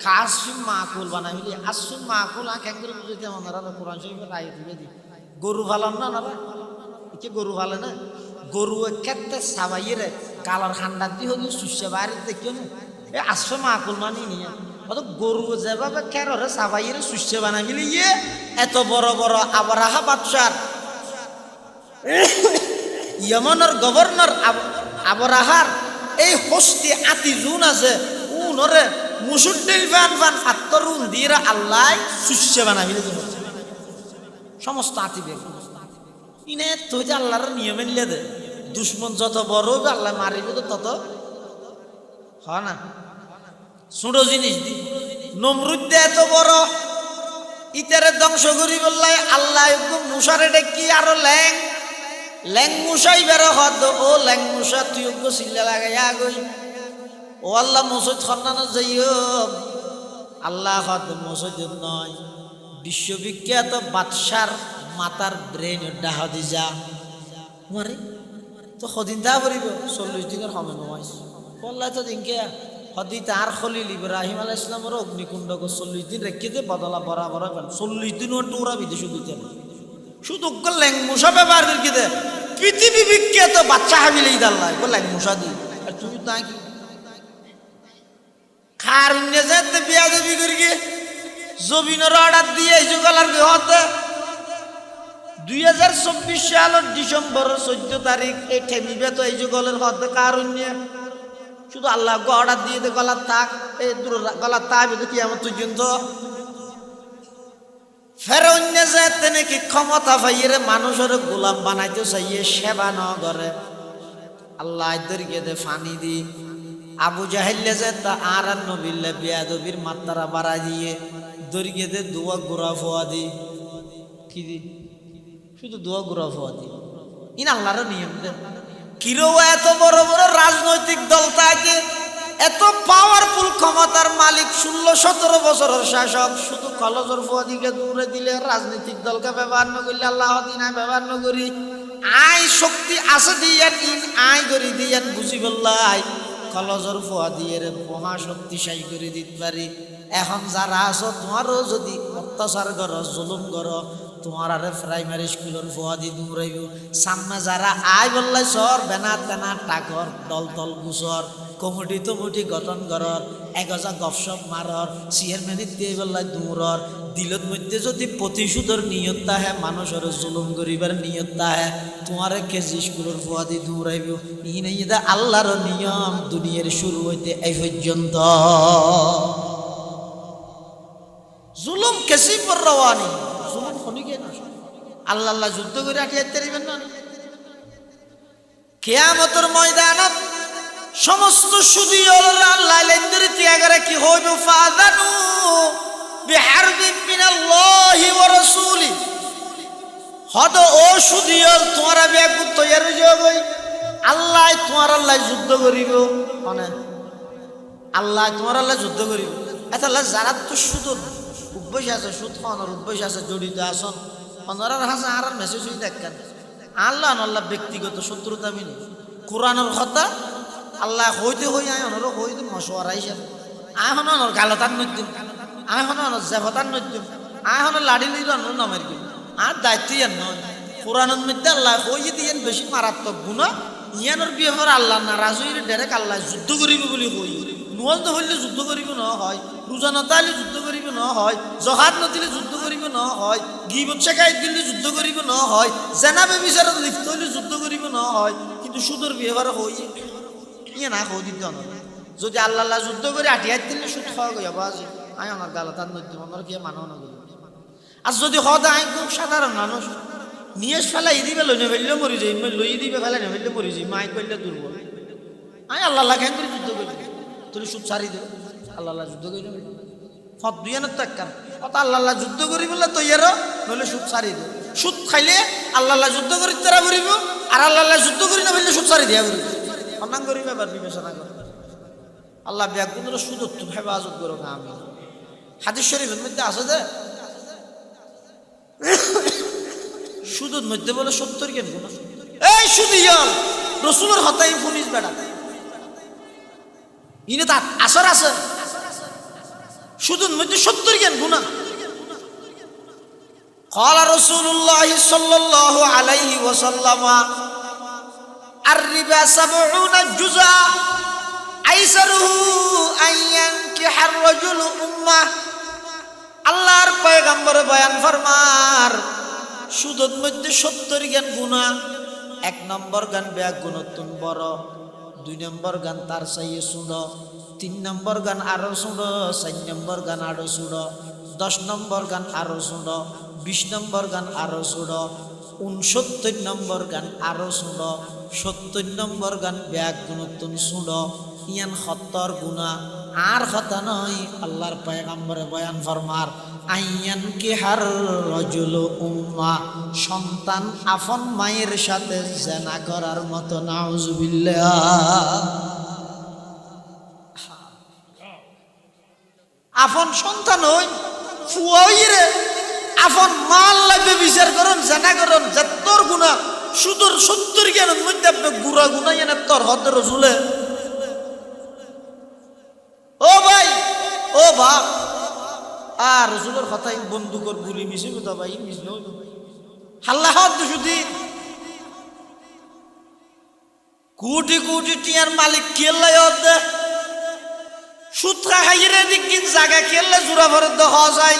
A: কাশফিন মাকুল বানাই ফেলি আসফিন মাকুল আঁকে করে বুঝতে ওনারা কোরআন শরীফের আয় দিবে দি গরু ফালান না ওনারা কি গরু ফালে না গরু ক্ষেত্রে সাবাইয়ের কালার ঠান্ডা দিয়ে হলে সুসে বাইরে দেখিও না এই আসফে মাকুল মানি নিয়ে অত গরু যেভাবে খেররে সাবাইয়ের সুসে বানাই ফেলি ইয়ে এত বড় বড় আবরাহা বাদশার ইয়মনের গভর্নর আবরাহার এই হস্তি আতি জুন আছে উনরে মুসুদ্দিল ফান ফান ফাত্তরুন দিয়ে আল্লাহ সুস্যে বানাবিলে সমস্ত আতি বের ইনে তুই যে আল্লাহর নিয়মে নিলে দে দুশ্মন যত বড় হবে আল্লাহ মারিব তো তত হয় না ছোট জিনিস দি নমরুদ এত বড় ইতারে ধ্বংস করি বললাই আল্লাহ মুসারে ডেকি আরো ল্যাং মুসাই বের হদ ও ল্যাং মুসা তুই সিল্লা লাগাইয়া গই ও আল্লাহ মসজিদ খন্নানো যাইও আল্লাহ হদ মসজিদ নয় বিশ্ববিখ্যাত বাদশার মাতার ব্রেন ডাহ দি যা মারে তো সদিন তা করিব 40 দিনের সময় নয় বললাই তো দিনকে সদি তার খলিল ইব্রাহিম আলাইহিস সালামের অগ্নিকুণ্ড 40 দিন রেখে দে বদলা বরাবর 40 দিন ওরা বিদেশ দিতে শুধু ল্যাং মুসা ব্যবহার করে দে পৃথিবী বিখ্যাত বাচ্চা হাবিলেই দাল্লাই ল্যাং মুসা দি আর তুমি তাই কি খার যেতে বিয়া দেবী করি জমিনের অর্ডার দিয়ে এই যুগলার হতে 2024 সালের ডিসেম্বর 14 তারিখ এই ঠেমিবে তো এই যুগলের হতে কারণে শুধু আল্লাহ অর্ডার দিয়ে দে গলার থাক এই গলার থাকবে তো কি আমার পর্যন্ত ফেরন্য যেতে নাকি ক্ষমতা পাইয়ে মানুষের গোলাম বানাইতে চাইয়ে সেবা ন করে আল্লাহ দরিয়ে দে ফানি দি আবু জাহেল্লে যে তা আর নবিল্লে বেয়াদবির মাত্রা বাড়া দিয়ে দরিয়ে দে দোয়া গোড়া ফোয়া দি কি দি শুধু দোয়া গোড়া ফোয়া দি ইন আল্লাহর নিয়ম দে কিরো এত বড় বড় রাজনৈতিক দল থাকে এত পাওয়ারফুল ক্ষমতার মালিক 16-17 বছরের শাসক শুধু কলজর ফুয়াদিকে দূরে দিলে রাজনৈতিক দলকে ব্যবহার না করলে আল্লাহ দিনা ব্যবহার না করি আই শক্তি আছে দিয়ান ইন আই করি দিয়ান বুঝি বললাই কলজর ফুয়াদিয়ের মহা শক্তিশালী করে দিতে পারি এখন যারা আছো তোমারও যদি অত্যাচার করো জুলুম করো তোমার আরে প্রাইমারি স্কুলের ফুয়াদি দৌড়াইব সামনে যারা আয় বললাই সর বেনা তেনা টাকর দল দল গুছর কমিটি টমিটি গঠন করর একজা গপসপ মারর চেয়ারম্যানিত দিয়ে বললাই দৌড়র দিলত মধ্যে যদি প্রতিশোধের নিয়তটা হে মানুষের জুলুম করিবার নিয়তটা হে তোমার কেজি স্কুলের ফুয়াদি দৌড়াইব ইদা আল্লাহর নিয়ম দুনিয়ার শুরু হইতে এই পর্যন্ত জুলুম কেসি পর রওয়ানি জুলুম খনিকে না আল্লাহ আল্লাহ যুদ্ধ করে আটিয়াতে দিবেন না কিয়ামতের ময়দানত সমস্ত সুদীয়রা আল্লাহ লেনদের ত্যাগরে কি হইবে ফাযানু বিহারবিন মিনাল্লাহি ওয়া রাসূলি হদ ও সুদীয়র তোমরা বেগুন তৈরি হই আল্লাহ তোমার আল্লাহ যুদ্ধ করিব মানে আল্লাহ তোমার আল্লাহ যুদ্ধ করিব এটা যারা তো সুদ অভ্যাস আছে সুদ খাওয়ানোর অভ্যাস আছে জড়িত আসন অনারার হাসে আর মেসেজ হয়ে দেখেন আল্লাহ আল্লাহ ব্যক্তিগত শত্রুতা মিনি কোরআনের কথা আল্লাহ হইতে হই আয় অনরও হইতে মশওয়ারা হিসাবে আয় হন অনর গালতার নদ্যম আয় হন অনর জেফতার নদ্যম আয় হন লাড়ি লইল অনর নামের কি আর দায়িত্ব ইয়ান নয় কোরআনের মধ্যে আল্লাহ হইয়ে দিয়ে বেশি মারাত্মক গুণ ইয়ানোর বিয়ে আল্লাহ নারাজ হইলে ডাইরেক্ট আল্লাহ যুদ্ধ করিব বলে কই নুয়াজ হইলে যুদ্ধ করিব ন হয় রোজা নতাইলে যুদ্ধ করিব ন হয় জহাদ নতিলে যুদ্ধ করিব ন হয় গিবত শেখাইত দিলে যুদ্ধ করিব ন হয় জেনাবে বিচারত লিপ্ত হইলে যুদ্ধ করিব ন হয় কিন্তু সুদর ব্যবহার হই ইয়ে না হই দিতে না যদি আল্লাহ যুদ্ধ করে আটিয়াত দিলে সুদ খাওয়া গিয়া বাজে আয় আমার গালা তার নদী আমার কি মানো না আর যদি হদ আই খুব সাধারণ মানুষ নিয়ে ফেলা দিবে লই নেবেলে মরি যাই লই দিবে ফেলা নেবেলে মরি যাই মাই করলে দুর্বল আয় আল্লাহ কেন করে যুদ্ধ করি তুই সুদ ছাড়ি দে আল্লাহ যুদ্ধ করি নেবে ফত দুইয়ানের তো একখান অত আল্লাহ যুদ্ধ করি বলে তৈয়ারও নইলে সুদ ছাড়ি দে সুদ খাইলে আল্লাহ যুদ্ধ করি তারা করিব আর আল্লাহ যুদ্ধ করি না বললে সুদ ছাড়ি দিয়া করিব অন্যাং করিব এবার বিবেচনা কর আল্লাহ ব্যাগুনের সুদ তুমি হেফাজত করো না আমি হাদিস শরীফের মধ্যে আছে যে সুদের মধ্যে বলে 70 কেন গুনাহ এই সুদিয়াল রাসূলের হতাই ফুনিস বেটা ইনে তা আসর আছে সুদের মধ্যে 70 কেন গুনাহ قال رسول الله صلى الله عليه وسلم الربا 70 جزءا ايسره ان ينكح الرجل امه আল্লাহর পয়গম্বর বয়ান ফরমার সুদের মধ্যে 70 জ্ঞান গুনাহ এক নম্বর গান ব্যাগ গুণত্বন বড় দুই নম্বর গান তার চাইয়ে শুনো তিন নম্বর গান আরো শুনো 4 নম্বর গান আরো শুনো 10 নম্বর গান আরো শুনো 20 নম্বর গান আরো শুনো 69 নম্বর গান আরো শুনো 70 নম্বর গান ব্যাগ গুণত্বন শুনো ইয়ান 70 গুনাহ আর কথা নয় আল্লাহর পয়গম্বরে বয়ান ফরমার আইয়ান কি হার রাজুল উম্মা সন্তান আপন মায়ের সাথে জিনা করার মতো নাউজুবিল্লাহ আপন সন্তান হই ফুয়াইরে আপন মাল লাগবে বিচার করুন জিনা করুন যতর গুনাহ সুদর 70 জ্ঞানের মধ্যে আপনি গুড়া গুনাহ এনে তোর হতে রাসূলে ও ভাই ও বাপ আর রাসূলের কথাই বন্দুকর গুলি মিশে কথা ভাই মিশ নয় হাল্লা হাত দুশুদি কোটি কোটি টিয়ার মালিক কেল্লাই হতে সুত্রা খাইরে দিকিন জায়গা কেল্লে জোড়া ভরে দেখা যায়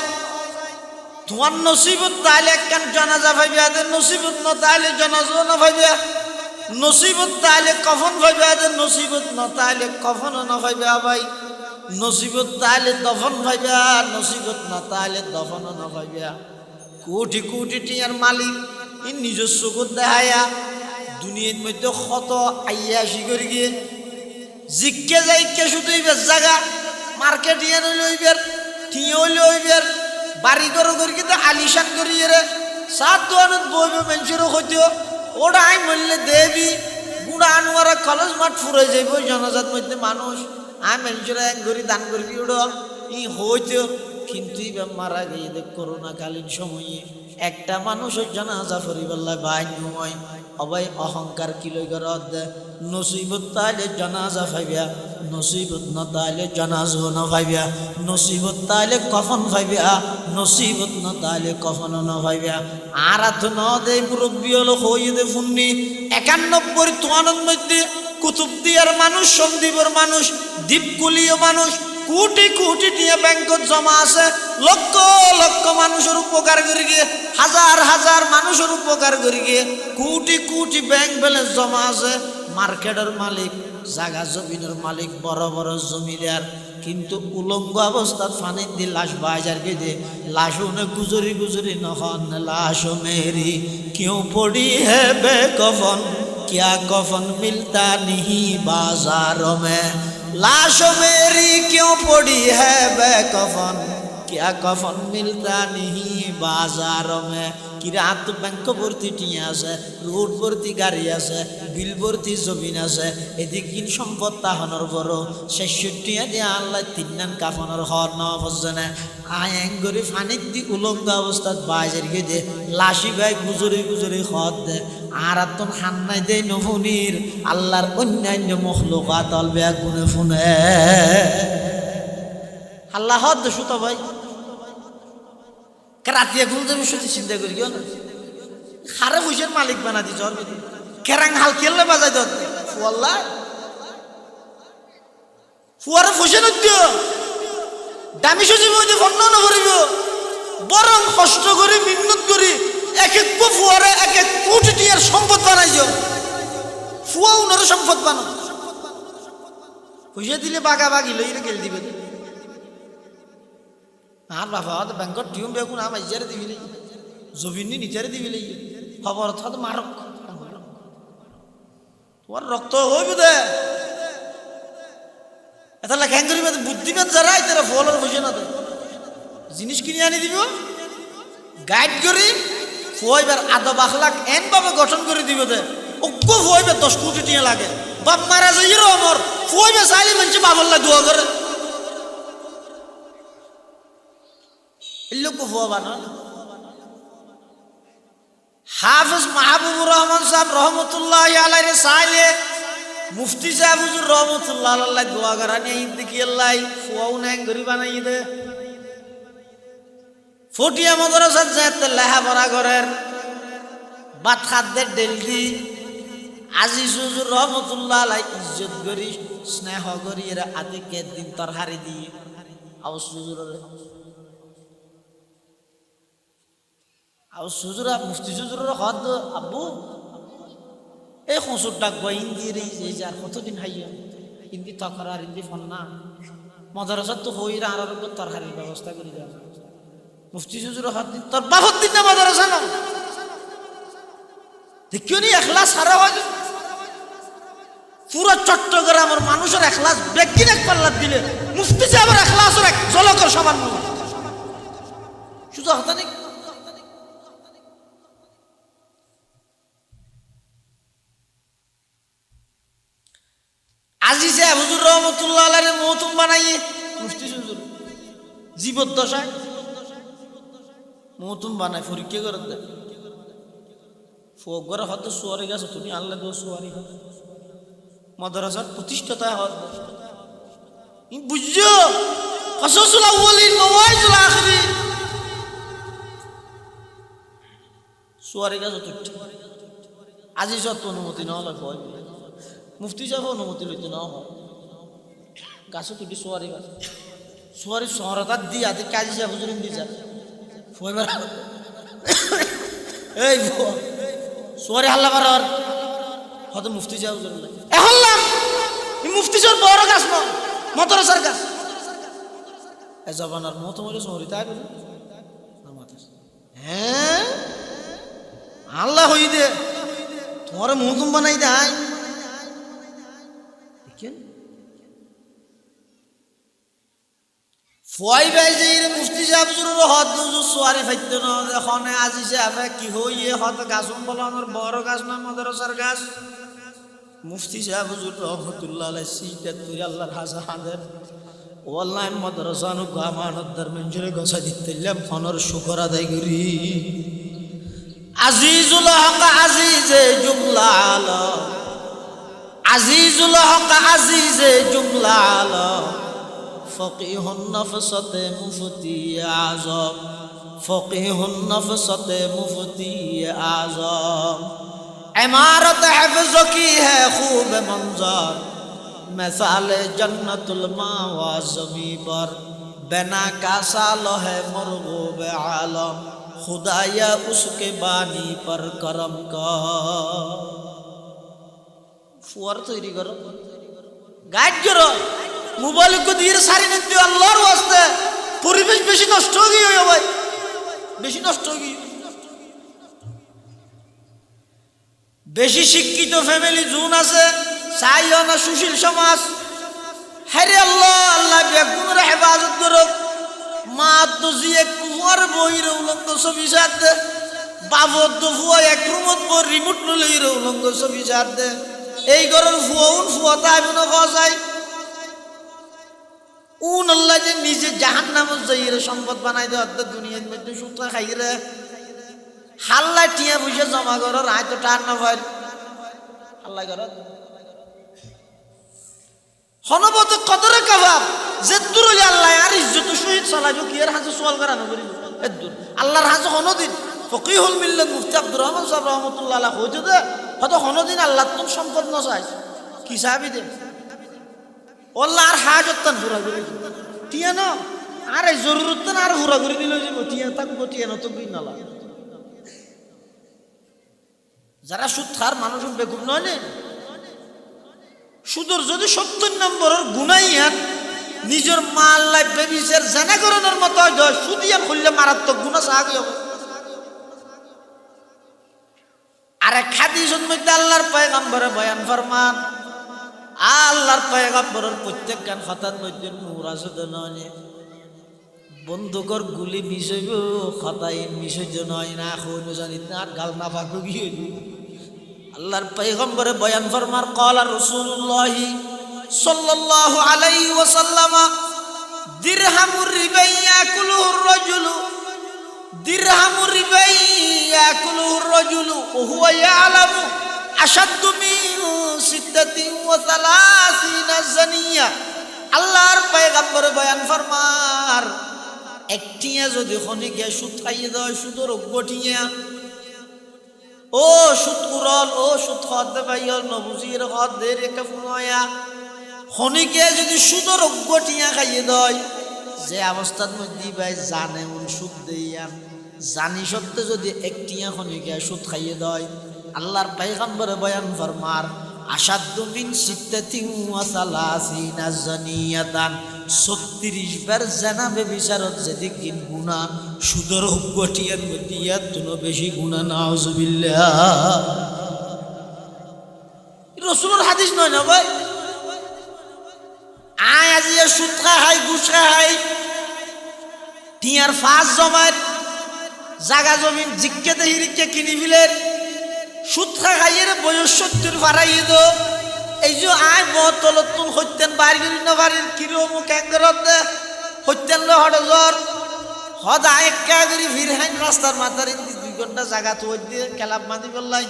A: তোমার নসিবত তাইলে একখান জানাজা ভাইবে আদের নসিবত ন তাইলে জানাজা না ভাইবে নসিবত তাইলে কফন ভাইবে আদের নসিবত ন তাইলে কফন না ভাইবে ভাই নসিবত তাইলে দফন ভাইবা নসিবত না তাইলে দফন না ভাইবা কোটি কোটি টিয়ার মালিক ই নিজস্ব চকুত দেখায়া দুনিয়ার মধ্যে কত আইয়াশি করে গিয়ে জিজ্ঞে যাইকে শুধু ইবের জায়গা মার্কেট ইয়ে নইলে হইবের টিয়ে হইলে হইবের বাড়ি করো করি কিন্তু আলিশান করি রে সাত দোয়ানত বইবে মানুষেরও হইতেও ওটা আই মরলে দেবি গুড়া আনোয়ারা কলেজ মাঠ ফুরে যাইব জনজাত মধ্যে মানুষ আমি মানুষেরা এক ঘড়ি দান করবি ওটা ই হইতেও কিন্তু মারা গিয়ে দেখ করোনাকালীন সময়ে একটা মানুষের জানাজা পরিবার বাই নয় অবাই অহংকার কিলো করে নসিবত তাইলে জানাজা ভাইবা নসিবত ন তাইলে জানাজা ন ভাইবা নসিবত তাইলে কফন ভাইবা নসিবত ন তাইলে কফন ন ভাইবা আর আত ন দে মুরব্বী হলো হইয়ে দে ফুন্নি 91 তোয়ানোর মধ্যে কুতুবদিয়ার মানুষ সন্দীপের মানুষ দ্বীপকুলীয় মানুষ কোটি কোটি টিয়া ব্যাংকত জমা আছে লক্ষ লক্ষ মানুষের উপকার করে গিয়ে হাজার হাজার মানুষের উপকার করে গিয়ে কোটি কোটি ব্যাংক ব্যালেন্স জমা আছে মার্কেটের মালিক জাগা জমিনের মালিক বড় বড় জমিদার কিন্তু উলঙ্গ অবস্থাত ফানি দি লাশ বাজার গিয়ে লাশ উনে গুজরি গুজরি নহন লাশ মেরি কেউ পড়ি হে বে কফন क्या कफन मिलता नहीं बाजारों में लाश मेरी क्यों पड़ी है बेकफन क्या कफन मिलता नहीं बाजार में কিরাত ব্যাংক ভর্তি টিয়া আছে, রোড ভর্তি গাড়ি আছে, বিল ভর্তি জমিন আছে, এদিক কিন সম্পদ তাহানোর বড় ৬৬ দিয়ে আল্লাহ তিন কাফনের হর না বসছে না আয়াং করে ফানির দি উলঙ্গ অবস্থাত বাজার গিয়ে দে লাশি ভাই গুজরি গুজরি হদ দে আর আতন হান্নাই দে নফুনির আল্লাহর অন্যান্য মখলুকাত অলবে গুনে ফুনে আল্লাহ হদ সুতো ভাই রাতিয়া ঘুম দেবে সত্যি চিন্তা করি কেউ না খারাপ হুইসের মালিক বানা দিচ্ছে ওর ভিতরে কেরাং হাল খেললে বাজাই দর ফুয়াল্লা ফুয়ারে ফুসে নদিও দামি সচিব হইতে ফন্ন না করিব বরং কষ্ট করি মিন্নত করি এক এক ফুয়ারে এক এক কোটি টিয়ার সম্পদ বানাইছ ফুয়া উনারও সম্পদ বানো ফুসে দিলে বাগা বাগি লইরে গেল দিবে আর বাবা তো ব্যাংকর টিউম বেগুন আমার ইজারে দিবি লাই জমিনি নিচারে দিবি লাই খবর তো মারক তোমার রক্ত হইব দে এটা লেখান করি বুদ্ধিমান যারা তারা ফলের বুঝে না জিনিস কিনে আনি দিব গাইড করি ফুয়াইবার আদা বাখলাক এন ভাবে গঠন করে দিব দে অজ্ঞ ফুয়াইবার 10 কোটি টিয়া লাগে বাপ মারা যাইরো আমার ফুয়াইবার চাইলে মানুষ বাবল্লা দোয়া করে লোক হুয়া বানো হাফিজ মাহবুবুর রহমান সাহেব রহমতুল্লাহ আলাইহি সাইলে মুফতি সাহেব হুজুর রহমতুল্লাহ আলাইহি দোয়া করানি ঈদ দেখি আল্লাহ ফুয়াও নাই গরি বানাই দে ফটিয়া মাদ্রাসা যেতে লেখাপড়া করেন বাত খাদ্যের ডেলদি আজিজ হুজুর রহমতুল্লাহ আলাইহি ইজ্জত করি স্নেহ করি এরা আদিকে দিন তরহারি দিয়ে আওস হুজুরের আর সুজুরা মুফতি সুজুরের হদ আব্বু এই খসুর ডাকবো হিন্দির এই যার কতদিন হাইয়া হিন্দি তকরার হিন্দি ফন্না মাদ্রাসাত তো হইরা আর তরকারির ব্যবস্থা করে দেওয়া মুফতি সুজুরের হদ তোর বাহত দিন না মাদ্রাসা না দেখিও নি এখলাস হারা হয় পুরো চট্টগ্রামের মানুষের এখলাস ব্যক্তির এক পাল্লা দিলে মুফতি সাহেবের এখলাসের এক জলকর সমান শুধু হতা নেই আজি সাহেব হুজুর রহমতুল্লাহ আলাইহি মৌতুম বানাইয়ে মুফতি হুজুর জীবদ্দশায় মৌতুম বানায় পরীক্ষা করে দেয় ফোকরে হয়তো সোয়ারি গেছে তুমি আল্লাহ দো সোয়ারি মাদ্রাসার প্রতিষ্ঠাতা হত বুঝছো কসসুল আউয়ালিন মাওয়াইজুল আখিরিন সোয়ারি গেছে তুই আজি যত অনুমতি না হলে ভয় মুফতি সাহেব অনুমতি লইতে না হয় গাছও তুটি সোয়ারি গাছ সোয়ারি শহরতার দিয়ে আদি কাজী সাহেব হুজুর দিয়ে যা ফয়বার এই সোয়ারি হাল্লা মারার হয়তো মুফতি সাহেব হুজুর নাই এ হাল্লা এই মুফতি সাহেব বড় গাছ না মাদ্রাসার গাছ এ জবানার মতো বলে সোয়ারি তাই বলে হ্যাঁ আল্লাহ হই দে তোমার মৌতুম বানাই দেয় ফয় বাইজির মুফতি সাহেব জুরুর হদ দুজু সোয়ারি ফাইতে না এখন আজি সাহেব কি হইয়ে হদ গাছন বলা আমার বড় গাছ না মাদ্রাসার গাছ মুফতি সাহেব হুজুর রহমাতুল্লাহ আলাইহি সিটা তুই আল্লাহর হাজা হাজার ওয়াল্লাহি মাদ্রাসা নু গামানত দরমঞ্জরে গসা দিতেলাম ফনর শুকর আদায় করি আজিজুল হক আজিজে জুমলা আলা আজিজুল হক আজিজে জুমলা আলা ফকিহুন নফসতে মুফতি আযম ফকিহুন নফসতে মুফতি আযম इमारत हिफ्ज़ की है खूब मंजर मिसाल जन्नतुल मावा ज़मी पर बना का सालो है मरगूब आलम खुदाया उसके बानी पर करम का फुआर तैरी करो गाइड करो मोबाइल को दिए सारी नित्य अल्लाहर वास्ते परिवेश बेशी नष्ट हो गई हो भाई बेशी नष्ट हो गई বেশি শিক্ষিত ফ্যামিলি জুন আছে চাইও না সুশীল সমাজ হ্যারে আল্লাহ আল্লাহ বেগুনের হেফাজত করুক মা তো জিয়ে কুয়ার বহির উলঙ্গ ছবি সার দে, বাবর তো ফুয়া এক রুমত পর রিমোট লই উলঙ্গ ছবি সার দে। এই ঘরের ফুয়াউন ফুয়া তাই মনে হওয়া যায় উন আল্লাহ যে নিজে জাহান্নামত যাইরে সম্পদ বানাই দে অর্ধেক দুনিয়ার মধ্যে সুতা খাইরে হাল্লা টিয়া বুঝে জমা করো রায় তো টান না ভাই হাল্লা করো হনবত কদরে কাবাব যে তুরলি আল্লাহ আর ইজ্জত শহীদ চালাইব কি এর হাজে সোয়াল করানো করিব এদুর আল্লাহর হাজে হনদিন ফকিহুল মিল্লাত মুফতি আব্দুর রহমান সাহেব রহমাতুল্লাহ আলাইহি হইতে দে হয়তো হনদিন আল্লাহ তুম সম্পদ না চাই কি চাবি দে আল্লাহ আর হাজত তান পুরা করে টিয়া ন আর এই জরুরত না আর পুরা করে দিলে যাব টিয়া থাকবো টিয়া ন তো কি নালা যারা সুদ খার মানুষ বেকুব নয় নে সুদর যদি 70 নম্বরের গুনাইয়ান নিজের মাল লাই বেবিসের জানা করানোর মতো হয় সুদিয়া খুললে মারাত্মক গুনাহ সাহাগি হবে। আরে হাদিসের মধ্যে আল্লাহর পয়গম্বরে বয়ান ফরমান আল্লাহর পয়গম্বরের প্রত্যেক গান হঠাৎ মধ্যে নূর আছে নয় বন্দুকর গুলি মিস হইব খতাই মিস হইজ নয় না হইল জানিত না গাল না ফাঁকু কি হইল আল্লাহর পয়গম্বরে বয়ান ফরমার ক্বালা রাসূলুল্লাহ সাল্লাল্লাহু আলাইহি ওয়াসাল্লাম দিরহামুর রিবাই ইয়াকুলুর রাজুলু দিরহামুর রিবাই ইয়াকুলুর রাজুলু ওয়া হুয়া ইয়ালামু আশাদ্দু মিন 36 জানিয়া আল্লাহর পয়গম্বরে বয়ান ফরমার একটিয়া যদি খনিকে সুদ খাইয়ে দেয় সুদর গটিয়া ও সুদ কুরল ও সুদ খদ ভাইয়ল নবুজির খদ দে রেখে ফুনয়া খনিকে যদি সুদর গটিয়া খাইয়ে দেয় যে অবস্থার মধ্যে ভাই জানে উন সুদ দেইয়া জানি সত্ত্বে যদি একটিয়া খনিকে সুদ খাইয়ে দেয় আল্লাহর পয়গম্বরে বয়ান ফরমার আশাদ্দু মিন 36 জানিয়াতান 36 বার জানা বেবিচারত যদি কিন গুনাহ সুদর গটিয়ার মধ্যে এতনো বেশি গুনাহ নাউজুবিল্লাহ রাসূলের হাদিস নয় না ভাই আয় আজিয়া সুদ খাই ঘুষ খাই টিয়ার ফাঁস জমায় জাগা জমিন জিজ্ঞেতে হিরিকে কিনি ফিলেন সুদ খাইয়ের বয়স 70 ফারাইয়ে দো এই যে আয় বতলতুন হইতেন বাড়ির না বাড়ির কিরম ক্যাঙ্গরত দে হইতেন লো হড়জর হদ আয় কাগরি ফিরহাইন রাস্তার মাথার 2 ঘন্টা জায়গা তো দিয়ে খেলাব মাদি বললাই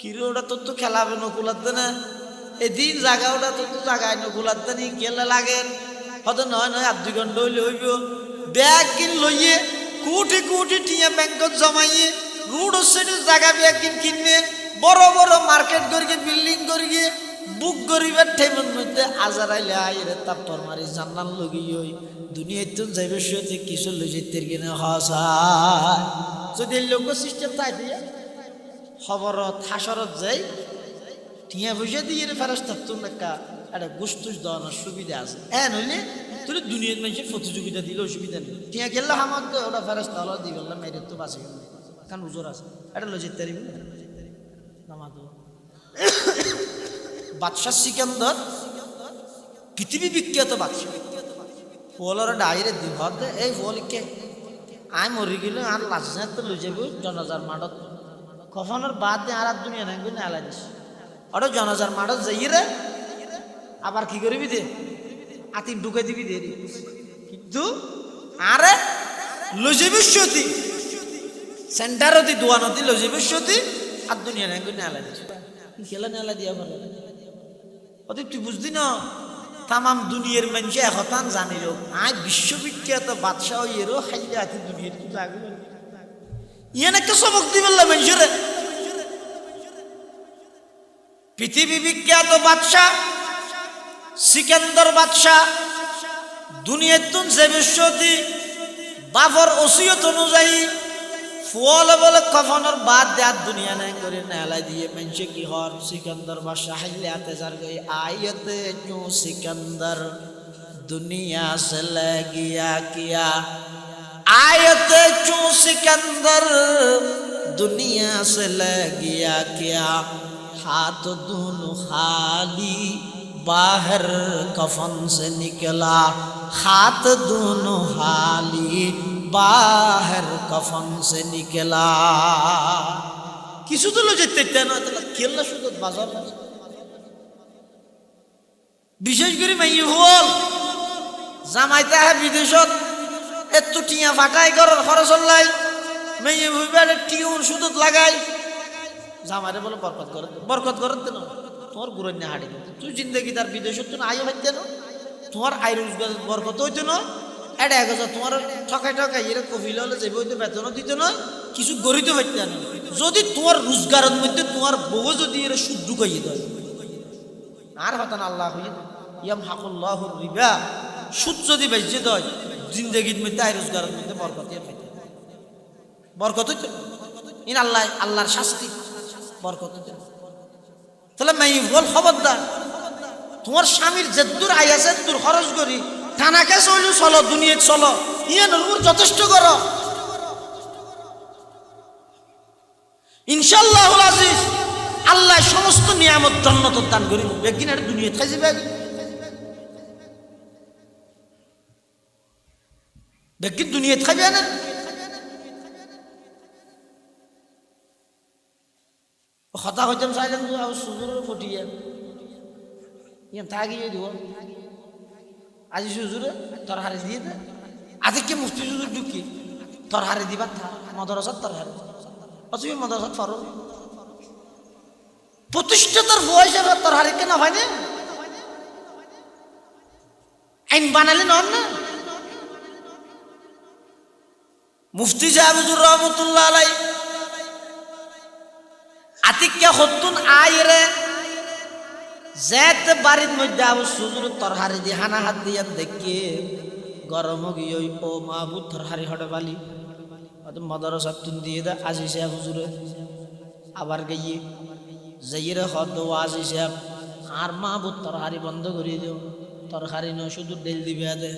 A: কিরো ওটা তো খেলাবে নকুলাতে না এদিন জায়গা ওটা তো জায়গায় নকুলাতে নি কেলে লাগে হদ নয় 2 ঘন্টা হইলে হইব ব্যাগ কিন লইয়ে কোটি কোটি টিয়া ব্যাংকত জমাইয়ে রোড সাইডে জায়গা ব্যাগ কিনে বড় বড় মার্কেট করিয়ে বিল্ডিং করিয়ে বুক করিবার টাইমের মধ্যে আজারাইলে আইরে তাপ্পর মারি জান্নাল লগি হই দুনিয়াতে যাইবে সত্যি কিছু লইতে কিনে হাসায় যদি লোক সিস্টেম তাই দিয়ে খবরত হাসরত যাই টিয়া বুঝে দিয়ে ফেরস্তা তুমি একটা গুস্তুস দেওয়ানোর সুবিধা আছে নইলে তুই দুনিয়ার মানুষের প্রতিযোগিতা দিলে অসুবিধা নেই টিয়া গেলে আমার তো ওটা ফেরস্তা হলো দিয়ে বললাম মেয়ের তো বাঁচে গেল কারণ উজোর আছে এটা লজিত তারিব বাদশাহ সিকান্দর পৃথিবী বিখ্যাত বাদশাহ ফোলের ডাইরে দিভর দে এই ফোলকে আয় মরি গেলে আর লাশ তো লই যাব জনজার মাঠত কফনের বাদ দিয়ে আর দুনিয়া নাই না আলাই দিস ওটা জনজার মাঠত যাই রে আবার কি করবি দে আতিম ঢুকে দিবি দে কিন্তু আরে লই যাবি সতী সেন্টার দি দোয়ানতি লই যাবি সতী আর দুনিয়া নাই না আলাই দিস খেলা নেলা দিয়া ভালো অতি তুই বুঝদি না তামাম দুনিয়ার মানুষ একতান জানিল আয় বিশ্ববিখ্যাত বাদশাহ এরও খাইলে আতি দুনিয়ার কি লাগবে ইয়ান একটা সবক দি বললাম মানুষের পৃথিবী বিখ্যাত বাদশাহ সিকান্দর বাদশাহ দুনিয়ার তুন যে বিশ্বতি বাবর ওসিয়ত অনুযায়ী ফুয়ালে বলে কফনের বাদ দেয়ার দুনিয়া নাই করে নেলাই দিয়ে মেনছে কি হর সিকান্দর বাদশাহ হাইলে আতে যার গই আয়তে চু সিকান্দর দুনিয়া সে লে গিয়া কিয়া आयते चू सिकंदर दुनिया से ले गया क्या हाथ दोनों खाली बाहर कफन से निकला हाथ दोनों हाली बाहर कफन से निकला কিছু তো যেতে না তাহলে খেলনা শুধু বাজার বিশেষ করে মাইয়ে হল জামাইতে আহে বিদেশত এত টিয়া ফাটাই করার খরচ লাই মেয়ে ভুইবারে টিউন সুদত লাগাই জামাইরে বলে বরকত করতে না তোমার গুরুন না হাঁটি তুই জিন্দগি তার বিদেশত তো আয়ো হইতে না তোমার আয় রোজগার বরকত হইতো না এটা এক তোমার ঠকাই ঠকাই এর কফিল হলে যে বইতে বেতনও দিত না কিছু গরিত হইতে না যদি তোমার রোজগারের মধ্যে তোমার বউ যদি এর সুদ ঢুকাইয়ে দেয় আর হতান আল্লাহ ইয়াম হাকুল্লাহুর রিবা সুদ যদি বেঁচে দেয় জিন্দগির মধ্যে আয় রোজগারের মধ্যে বরকত বরকত হইতো ইন আল্লাহ আল্লাহর শাস্তি বরকত হইতো তাহলে মাই বল খবরদার তোমার স্বামীর যেদূর আয় আছে দূর খরচ করি টানাকে চলো চলো দুনিয়া চলো ইয়ানোর যথেষ্ট করো ইনশাআল্লাহুল আজিজ আল্লাহ সমস্ত নিয়ামত জান্নাত দান করিব একদিন আর দুনিয়া থাই যাবে একদিন দুনিয়া থাকবে না কথা হইতাম চাইলাম সুজুর ফটিয়ে ইয়ান থাকিয়ে দিব আজি সুজুরে তোর হারে দিয়ে দে আজি কে মুফতি সুজুর ঢুকি তোর হারে দিবা মাদ্রাসাত তোর হারে অথবা মাদ্রাসাত ফারো প্রতিষ্ঠাতার বয়স এবার তোর হারে কেন হয় না আইন বানালে নন না মুফতি সাহেব হুজুর রহমাতুল্লাহ আলাইহি আতিককে হতুন আইরে যেতে বাড়ির মধ্যে আবু সুজুর তরহারি দি হানা হাত দিয়া দেখে গরম গিয়ে ও মাহবুব তরহারি হটে বালি অত মাদ্রাসা তুন দিয়ে দা আজি সাহেব হুজুরে আবার গিয়ে যাইরে হদ আজি সাহেব আর মাহবুব তরহারি বন্ধ করে দিও তরহারি ন শুধু ডেল দিবে দে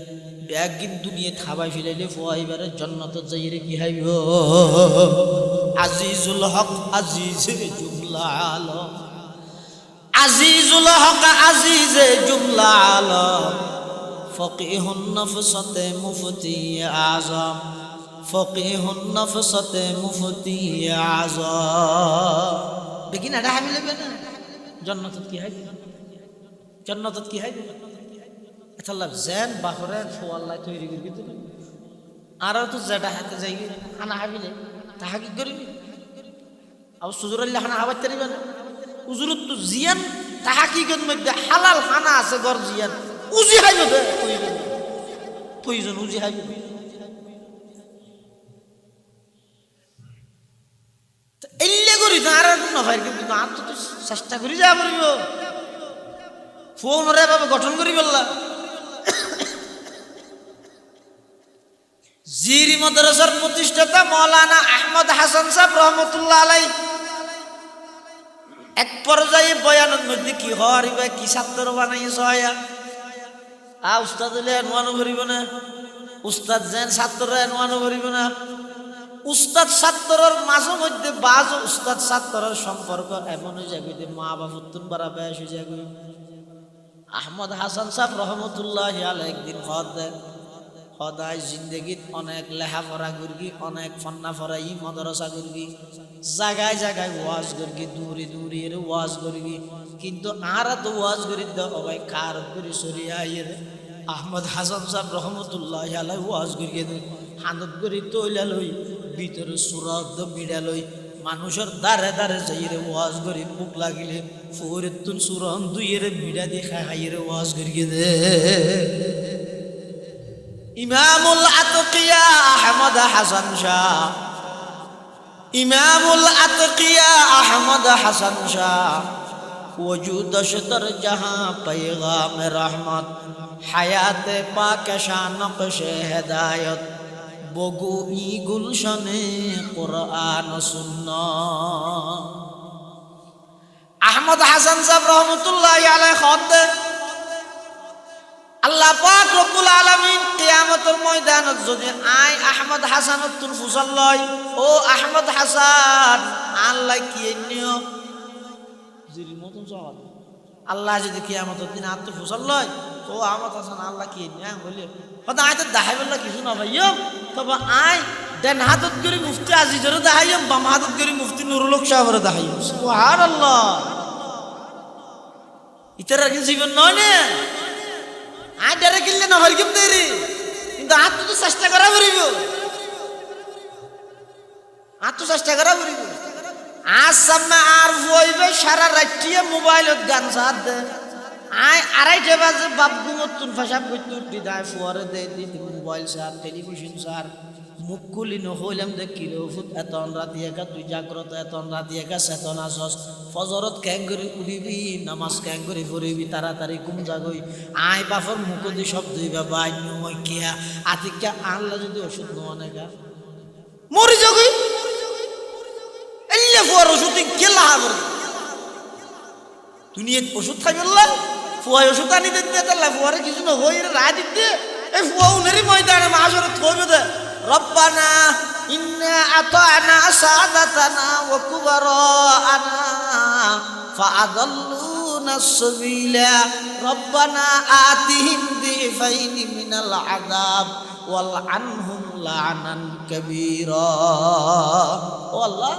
A: ব্যাগ কিন্তু নিয়ে থাবাই ফিরাইলে ফুয়াইবারে জান্নাত যাইরে কি হাইব আজিজুল হক আজিজে জুমলা আলম আজিজুল হক আজিজে জুমলা আলম ফকিহুন নফসতে মুফতি আজম ফকিহুন নফসতে মুফতি আজম দেখি না হাবি লাগবে না জান্নাত কি হাইব জান্নাত কি হাইব আল্লাহ জেন বাহরে ফুয়াল্লাহ তৈরি করবি তো আর তো যেটা হাতে যাই হানা হাবিলে তাহা কি করবি আর সুজুরাল্লাহ হানা হাবাই তারিবে না উজুরত তো জিয়ান তাহা কি মধ্যে হালাল হানা আছে গর জিয়ান উজি হাইবে দে প্রয়োজন উজি হাইবে এল্লে করি তো আর না ভাই কিন্তু আর তো চেষ্টা করি যা পারিব ফোন রে বাবা গঠন করি বললা জিরি মাদ্রাসার প্রতিষ্ঠাতা মাওলানা আহমদ হাসান সাহেব রহমতুল্লাহ আলাইহি এক পর্যায়ে বয়ানের মধ্যে কি হরিবে কি ছাত্র বানাইছ উস্তাদ হলে এনওয়ানো করিব না উস্তাদ যেন ছাত্ররা এনওয়ানো করিব না উস্তাদ ছাত্রর মাঝে মধ্যে বাজ উস্তাদ ছাত্রর সম্পর্ক এমন হয়ে যাবে যে মা বাপুত্তুন বারা বেশ হয়ে যাবে আহমদ হাসান সাহেব রহমতুল্লাহ আলাইহি একদিন হদ দেন সদায় জিন্দগিত অনেক লেখাপড়া করবি অনেক ফন্না ফরাই মাদ্রাসা করবি জায়গায় জায়গায় ওয়াজ করবি দূরে দূরে ওয়াজ করবি কিন্তু আর তো ওয়াজ করি ভাই কার করে সরিয়ে আইয়ের আহমদ হাসান সাহেব রহমতুল্লাহ আলাইহি ওয়াজ করিয়ে হানত করি তৈলা লই ভিতরে সুরত বিড়া লই মানুষের দাঁড়ে দাঁড়ে যাইরে ওয়াজ করি বুক লাগিলে ফুরের তুন সুরন দুইয়ের বিড়া দেখা হাইয়ের ওয়াজ করিয়ে দে ইমামুল আতকিয়া আহমদ হাসান শাহ ইমামুল আতকিয়া আহমদ হাসান শাহ वजूद शतर जहां पैगाम रहमत हयात पाक शानक़श हिदायत बगुई गुलशन कुरान सुन्नाह আহমদ হাসান সাহেব রহমতুল্লাহ আলাইহি খত আল্লাহ পাক রব্বুল আলামিন কিয়ামতের ময়দানত যদি আই আহমদ হাসানতুল ফুসাল্লাই ও আহমদ হাসান আল্লাহ কি নিও জির মতন জবাব আল্লাহ যদি কিয়ামতের দিন আত্ম ফুসল লয় ও আমার হাসান আল্লাহ কি হ্যাঁ বলে কথা আয় তো দেখাই বললা কিছু না ভাইয়ম তবে আয় দেন হাতত করে মুফতি আজিজরে দেখাইম বাম হাতত করে মুফতি নুরুল হক সাহেবরে দেখাইম সুবহানাল্লাহ ইতারা কি জীবন নয় না আয় ডারে কিনলে না হরকিম দেরি কিন্তু আত্ম তো চেষ্টা করা করিব আত্ম চেষ্টা করা করিব আজ সামনে আর বইবে সারা রাত্রিয়ে মোবাইলত গান সাথ দে আয় আড়াইটে বাজে বাপ ঘুমতুন ফাঁসাব করতে বিদায় ফুয়ারে দে দিদি মোবাইল সার টেলিভিশন সার মুখ খুলি নহইলাম দে কিলো ফুট এতন রাতি একা তুই জাগ্রত এতন রাতি একা চেতন আসস ফজরত ক্যাং করে উড়িবি নামাজ ক্যাং করে পড়িবি তাড়াতাড়ি ঘুম জাগই আয় বাপর মুখ দি সব দুইবা বাই নয় কিয়া আতিকা আনলা যদি ওষুধ নোয়া নেগা মরি যাগই এলে ফুয়ার ওষুধ গেলা করে দুনিয়া ওষুধ খাই বললাম ফুয়াই ওষুধ আনি দিতে তাহলে ফুয়ারে কিছু না হই রায় দিতে এই ফুয়া উনেরই ময়দানে মাসরে থইবে দে রব্বানা ইন্না আতানা সাদাতানা ওয়া কুবারানা ফাআদাল্লুনা সাবিলা রব্বানা আতিহিম দিফাইনি মিনাল আযাব ওয়াল আনহুম লানান কাবীরা ও আল্লাহ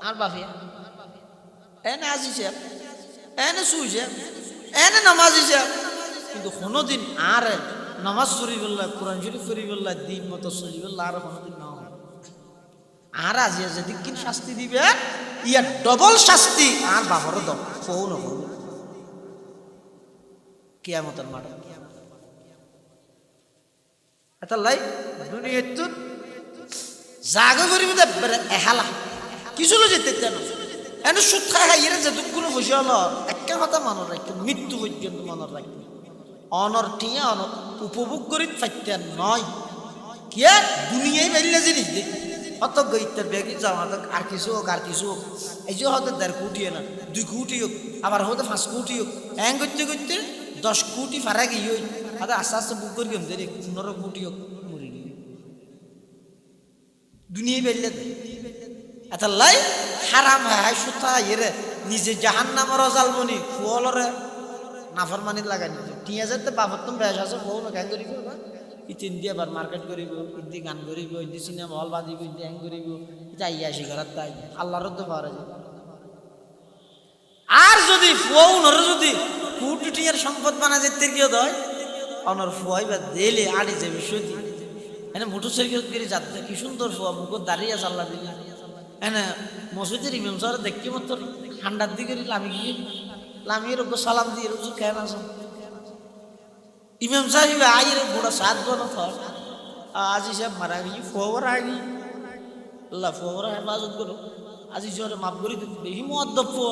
A: আর বাফিয়া এনে আজিছে এনে সুইছে এনে নামাজিছে কিন্তু কোনোদিন আর নামাজ শরীফুল্লাহ কোরআন শরীফ শরীফুল্লাহ দিন মতো শরীফুল্লাহ আর কোনোদিন না হয় আর আজি যেদিন শাস্তি দিবে ইয়ার ডবল শাস্তি আর বাবারও দম ফৌ নহল কিয়ামতের মাঠ এটা লাই দুনিয়াত জাগো করিব দে এহালা কিছু লো যেতে জানো এনে সুদ খাই খাই এরা যে দুঃখগুলো বসে হলো একটা কথা মনে রাখবে মৃত্যু পর্যন্ত মনে রাখবে অনর টিয়া অনর উপভোগ করি ফাইতে নয় কে দুনিয়ায় বেরিয়ে জিনিস দেখ অত গইতার ব্যাগি যাও আর কিছু হোক আর কিছু হোক এই যে হয়তো 1.5 কোটি না 2 কোটি হোক আবার হয়তো 5 কোটি হোক হ্যাং করতে করতে 10 কোটি ফারা গিয়ে হই আদা আস্তে আস্তে বুক করি গেম দেখ 15 কোটি হোক মরি গিয়ে দুনিয়ায় বেরিয়ে দেয় এটা লাই হারাম হয় সুতা ইরে নিজে জাহান্নামের জালবনি ফুলরে নাফরমানি লাগাই নিতে টিয়া যেতে বাপর তুমি বেশ আছে বউ না গান করিব ইতিন দিয়ে আবার মার্কেট করিব ইন্দি গান করিব ইন্দি সিনেমা হল বাজিব ইন্দি হ্যাং করিব যাই আসি ঘরাত তাই আল্লাহর তো পাওয়া যায় আর যদি ফুয়াও নরে যদি কোটি টিয়ার সম্পদ বানা যেতে গিয়ে দয় অনর ফুয়াই বা দেলে আড়ি যাবে সত্যি এনে মোটরসাইকেল করে যাতে কি সুন্দর ফুয়া মুখ দাঁড়িয়ে আছে আল্লাহ দিলে এনে মসজিদের ইমাম সাহেব দেখি মতো ঠান্ডার দিকে লামি গিয়ে লামিয়ে রোগ সালাম দিয়ে রোজ কেন আসো ইমাম সাহেব আইরে বুড়া 7 বছর থর আজি সব মারা গিয়ে ফোর আগি আল্লাহ ফোর হেফাজত করো আজি জোরে মাফ করে দিতে বেশি মুআদ্দব ফো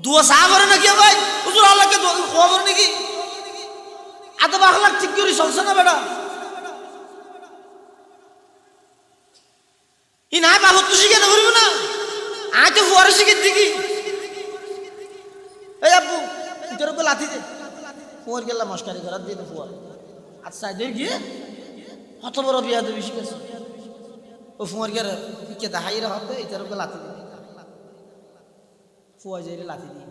A: দুয়া সাহাবরে নাকি ভাই হুজুর আল্লাহকে খবর নাকি আদব আখলাক ঠিক করে চলছে না বেটা ই না বাবু তুই শিখে না করবি না আজ তো ফুয়ারে শিখে দেখি এই আব্বু তোর উপর লাথি দে ফুয়ার গেলাম মস্কারি করার দিয়ে ফুয়ার আচ্ছা দেখ গিয়ে কত বড় বিয়া দেবী শিখেছে ও ফুয়ার গেলে কে দেখাই রে হতে এটার উপর লাথি দে ফুয়া যাই লাথি দিয়ে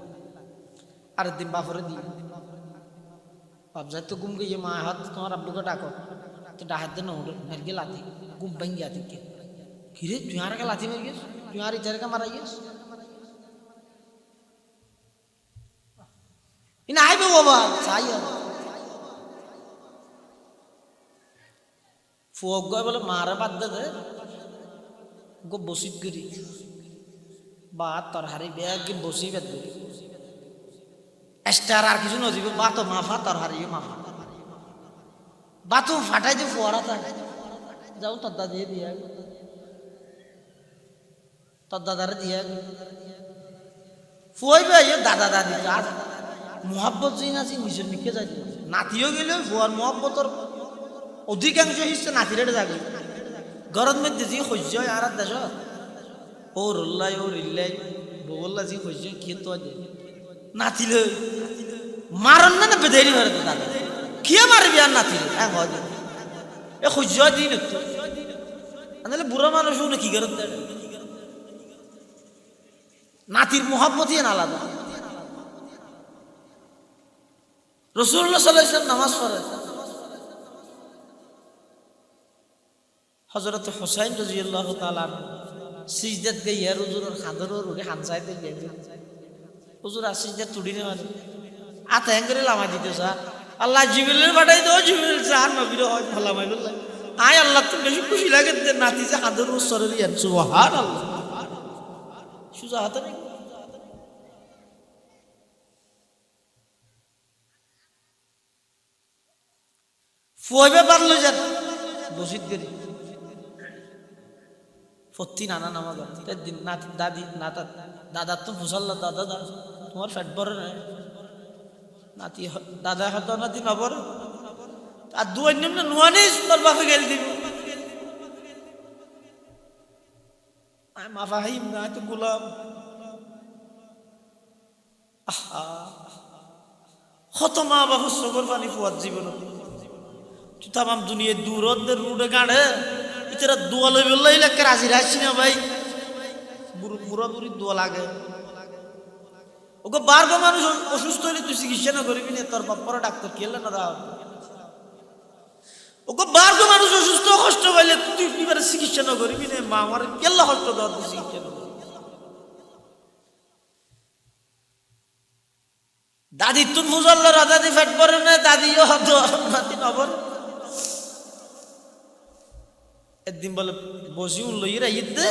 A: আর দিন বাপরে দিয়ে বাপ যাই তো ঘুম গিয়ে মা হাত তোমার আব্বুকে ডাকো তো ডাহাত দে নৌড়ে মেরগে লাথি ঘুম ভাঙ্গি আতি কে কিরে তুই আর লাথি মেরে গেছ তুই আর ইটারকে মারাই গেছ ইনা আইবে বাবা চাই ফুয়ক গয় বলে মারে বাদ দে গো বসিত গরি বা তরহারি ব্যাগ বসি বেদ এস্টার আর কিছু নজিব বা তো মাফা তরহারিও মাফা বা তো ফাটাই দিয়ে ফোয়ারা থাকে যাও তদ্দা দিয়ে দিয়া তোর দাদারে দিয়ে ফুয়াইবে দাদা দাদি আর মোহাব্বত যে নাচি নিজের নিকে যাই নাতিও গেলে ফুয়ার মোহাব্বতর অধিকাংশ হিসেবে নাতিরে যাবে ঘরের মধ্যে যে সহ্য হয় আর দেশ ও রল্লাই ও রিল্লাই বগল্লা যে সহ্য কি তো নাতিলে মারন না বেদারি ঘরে দাদা কে মারবি আর নাতিলে হ্যাঁ হয় এ সহ্য দিন একটু তাহলে বুড়ো মানুষ কি ঘরের নাতির মোহাব্বতই আলাদা রাসূলুল্লাহ সাল্লাল্লাহু আলাইহি ওয়াসাল্লাম নামাজ পড়ে। হযরত হুসাইন রাদিয়াল্লাহু তাআলা সিজদাত গিয়া হুজুরের খাদরর উড়ে হানসাইতে গিয়ে হুজুর সিজদাত তুড়িনে মানে আতে হেঙ্গরে লামা দিতে স্যার আল্লাহ জিবরিল পাঠাই দাও, জিবরিল জান নবীর হয় ভালা মাইলুল্লাহ আয় আল্লাহ তো বেশি খুশি লাগে যে নাতি যে খাদর উসরে দিয়েন সুবহানাল্লাহ সুজা হাতে নেই। ফুয়াইবে পারলো যান বসিত গেরি ফত্তি নানা নামাজ দিন নাতি দাদি নাতা দাদার তো ফুসাল্লা দাদা দাদা তোমার ফ্যাট বড় নয় নাতি দাদা হয়তো নাতি নবর আর দুয়ার নিম্ন নুয়ানিস তোর বাপে গেল দিব মাফাহিম না তো গোলাম আহা কত মা বাবা সগর পানি ফুয়ার জীবন তুই তাম দুনিয়া দূরদের রুডে গাড়ে ইতারা দোয়া লই বললাই লাগে রাজি রাখছি না ভাই বুড়া বুড়ি দোয়া লাগে ওকে বারবার মানুষ অসুস্থ হইলে তুই চিকিৎসা না করবি না তোর বাপ্পার ডাক্তার কেলে না দাও ওকে বারবার মানুষ অসুস্থ কষ্ট পাইলে তুই এবারে চিকিৎসা না করবি না মা আমার কেল্লা কষ্ট দেওয়া তুই চিকিৎসা না দাদি তুন মুজল্লার দাদি ফেট পরে না দাদিও নাতি নবর একদিন বলে বসি লইরা ঈদ দে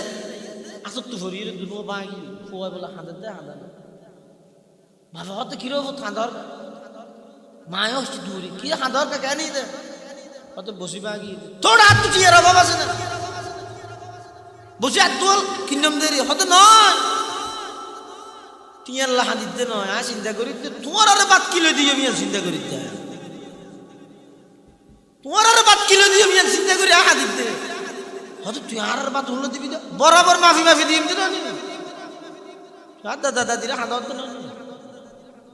A: আসত তো ফরিয়ে দুনো বাগি ফুয়া বলে হাঁদার দে হাঁদা না বাবা হয়তো কিরকম হাঁদার মায়ও হচ্ছে দূরে কি হাঁদার কা কেন দে হয়তো বসি বাগি তোর হাত তো চিয়ার অভাব আছে না বসে আর তোল কিনম দেরি হয়তো নয় টিয়ার লাহা দিতে নয় আর চিন্তা করি তোমার আরে বাদ কিলো দিয়ে আমি চিন্তা করি তোমার আরে বাদ কিলো দিয়ে আমি চিন্তা করি আহা দিতে হয়তো তুই আর বাদ হলো দিবি বরাবর মাফি মাফি দিয়ে দিল দাদা দাদিরা হাঁদা হতো না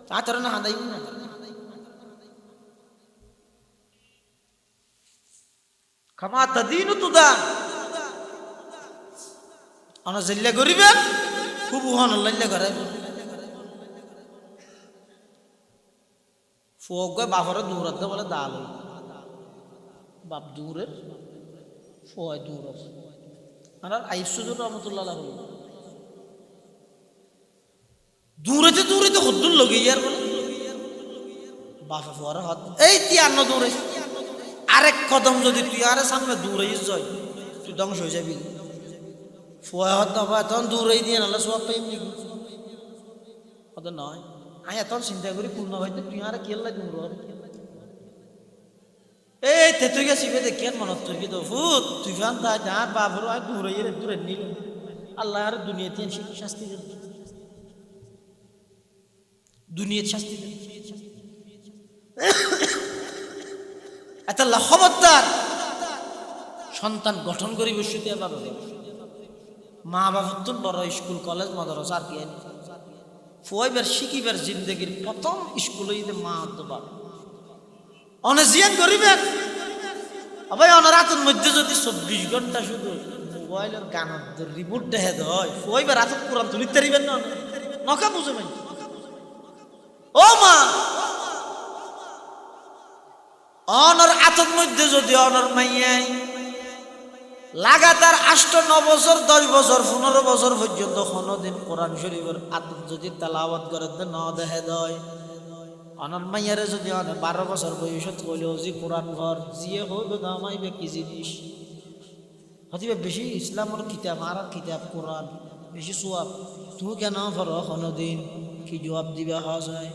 A: তার না হাঁদাই না ক্ষমা দিন তুদা আমরা জেল্লা করিবে খুব হন লাল্লা করে ফোক বাপরে দূরাতে বলে দাল বাপ দূরের ফয় দূর আর আইসুদুর রহমতুল্লাহ দূরেতে দূরেতে হদ্দুর লগে ইয়ার বলে বাপে ফোয়ারে হাত এই তুই আর না দূরে আরেক কদম যদি তুই আরে সামনে দূরে যাই তুই ধ্বংস হয়ে যাবি ফোয়া হাত না পায় তখন দূরে দিয়ে নাহলে সব পাইম নাকি হতো নয় আমি এত চিন্তা করি পূর্ণ হইতে তুই আর কেল লাগে এই তে তুই গেছি দেখি আর মনত তুই তো ফুট তুই ফান তা যার বাপর আর দূরে দূরে নিল আল্লাহ আর দুনিয়াতে শাস্তি দেন দুনিয়ার শাস্তি দেন এত খবরদার সন্তান গঠন করি বসতে বাবা মা বাবার তো বড় স্কুল কলেজ মাদ্রাসা আর কি ফুয়াইবার শিখিবার জিন্দগির প্রথম স্কুলে মা তো বাবা অনেক জিয়ান করিবেন ভাই অনার রাতের মধ্যে যদি 24 ঘন্টা শুধু মোবাইলের গানের রিমোট দেখে দেয় ফুয়াইবার রাতে কোরআন তুলিতে পারিবেন না নকা বুঝে নাই ও মা অনার আতর মধ্যে যদি অনার মাইয়াই লাগাতার 8-9 বছর 10 বছর 15 বছর পর্যন্ত কোনদিন কোরআন শরীফের আতর যদি তেলাওয়াত করে না দেখে দেয় অনার মাইয়ারে যদি 12 বছর বয়সত কইলেও যে কোরআন ঘর জিয়ে হইবে দামাইবে কি জিনিস হতিবে বেশি ইসলামের কিতাব আর কিতাব কোরআন বেশি সওয়াব তুই কেন পড়ো কোনদিন কি জবাব দিবে হয়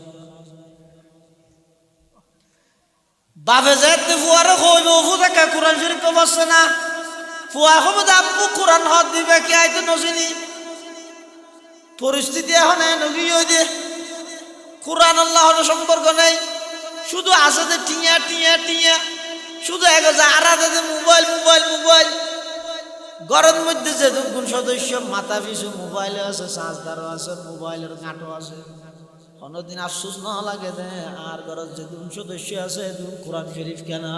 A: বাপে যাইতে ফুয়ারে কইবে ফুদা কা কোরআন শরীফ তো বসছে না ফুয়া হবদ আব্বু কোরআন হাত দিবে কি আইতে নসিনি পরিস্থিতি এখন নগি হই দে কোরআন আল্লাহর সম্পর্ক নেই শুধু আছে যে টিয়া টিয়া টিয়া শুধু এগোজা আরাধে মোবাইল মোবাইল মোবাইল ঘরের মধ্যে যে দুগুণ সদস্য মাথা পিছু মোবাইলে আছে চার্জদারও আছে মোবাইলের গাঁটও আছে কোনোদিন আফসোস না লাগে দে আর ঘরের যে দুগুণ সদস্য আছে কোরআন শরীফ কেনা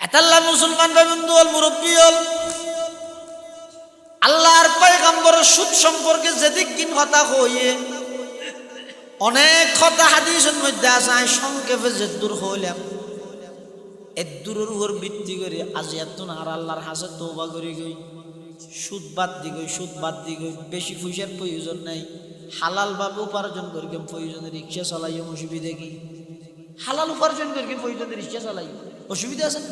A: এতাল্লা মুসলমান বন্ধু হল মুরব্বী হল আল্লাহর পয়গম্বরের সুদ সম্পর্কে যেদিক দিন কথা হইয়ে অনেক কথা হাদিসের মধ্যে আছে, আমি সংক্ষেপে যে দূর হইলাম এদূরের উপর ভিত্তি করে আজ এত আর আল্লাহর হাসে তওবা করে গই, সুদ বাদ দি গই, সুদ বাদ দি গই, বেশি পয়সার প্রয়োজন নাই, হালাল ভাবে উপার্জন করি প্রয়োজনে রিক্সা চালাই, অসুবিধা কি? হালাল উপার্জন করি প্রয়োজনে রিক্সা চালাই, অসুবিধা আছে না?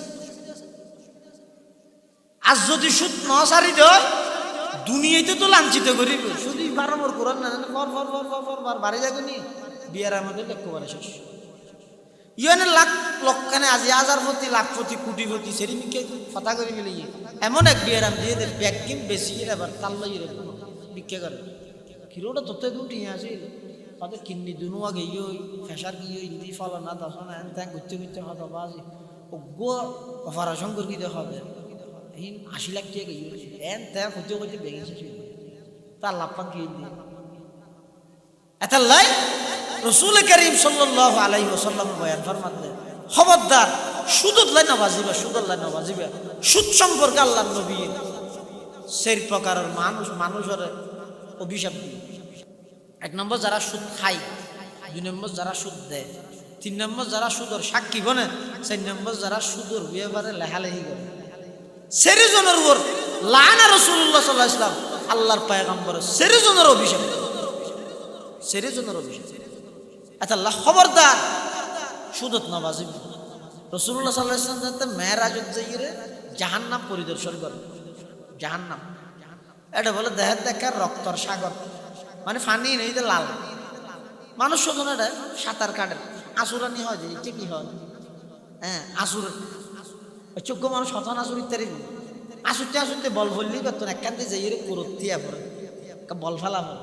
A: আজ যদি সুদ ন সারি দেয় দুনিয়াতে তো লাঞ্ছিত করিব, শুধু বারবার কোরআন না জানে for for for for for বাড়ি যাবে নি বিয়ার আমাদের লক্ষ্য করে শেষ ইয়ানে লাখ লক্ষানে আজি হাজার প্রতি লাখ প্রতি কোটিপতি সেরি মিকে কথা করে গেলে এমন এক বিয়ার আম দিয়ে ব্যাগ কিম বেশি এবার তাল লইয়ে বিক্রি করে কিলোটা তত উঠি আছে তাদের কিডনি দুনুয়া গিয়ে ফেসার গিয়ে ইন্দি ফলো না দশ না এন ত্যাগ ঘুরতে ঘুরতে হতো বাজি গো অপারেশন করে দিতে হবে 80 লাখ টাকা গিয়ে এন ত্যাগ ঘুরতে ঘুরতে বেগেছে তার লাভবান কি এত লাই রসুল করিম সাল্লাল্লাহু আলাইহি ওয়াসাল্লাম বয়ান ফরমাতেন খবরদার সুদত লাই না বাজিবা, সুদত লাই না বাজিবা। সুদ সম্পর্কে আল্লাহর নবী সেই প্রকারের মানুষের অভিশাপ দিয়ে, এক নম্বর যারা সুদ খায়, দুই নম্বর যারা সুদ দেয়, তিন নম্বর যারা সুদর সাক্ষী বনে, চার নম্বর যারা সুদর ব্যাপারে লেখালেখি করে, সেরিজনের উপর লানা রাসূলুল্লাহ সাল্লাল্লাহু আলাইহি ওয়াসাল্লাম আল্লাহর পয়গম্বরের সেরিজনের অভিশাপ, সেরিজনের অভিশাপ। আচ্ছা আল্লাহ খবরদার সুদত না বাজিব। রাসূলুল্লাহ সাল্লাল্লাহু আলাইহি ওয়াসাল্লাম যাতে মেরাজত যাইরে জাহান্নাম পরিদর্শন করে, জাহান্নাম এটা বলে দেহের দেখার রক্তর সাগর, মানে ফানি নেই যে লাল মানুষ শোধন, এটা সাঁতার কাটে আসুরানি হয় যে এটা কি হয়, হ্যাঁ আসুর চোখ মানুষ হতন আসুর ইত্যাদি আসুরতে আসুরতে বল ফললেই পারতো না, একখান দিয়ে যাইরে করতিয়া পড়ে বল ফেলা পড়ে,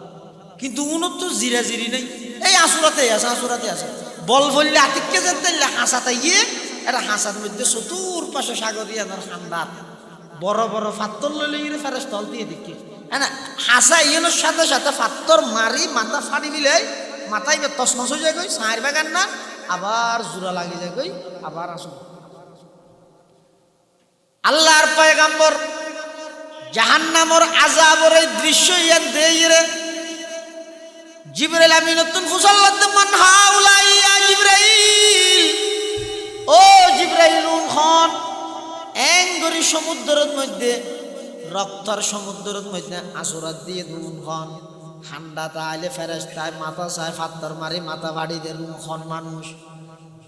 A: কিন্তু উনত তো জিরা জিরি নেই, এই আসুরাতে আছে, আসুরাতে আছে বল ফললে আতিককে যেতে হাসাতে গিয়ে এটা হাসার মধ্যে চতুর পাশে সাগর ইয়ানোর ঠান্ডার বড় বড় ফাত্তর লইলে গিয়ে ফেরেস তল দিয়ে দেখি, হ্যাঁ না হাসা ইয়েনোর সাথে সাথে ফাত্তর মারি মাথা ফাড়ি দিলে মাথায় তসমস হয়ে যায় গই সাঁড় বাগান না, আবার জোড়া লাগে যায় গই, আবার আসুন। আল্লাহর পয়গম্বর জাহান্নামর আযাবর এই দৃশ্য ইয়ান দেইরে জিবরাইল আমিন নতুন ফুসাল্লাত মান হাউলাই ইয়া জিবরাইল, ও জিবরাইল খান এঙ্গরি সমুদ্রের মধ্যে রক্তর সমুদ্রের মধ্যে আসরাত দিয়ে দুন খান ঠান্ডা তাইলে ফেরেশতায় মাথা চায় ফাত্তর মারি মাথা বাড়ি দে রুম খান মানুষ।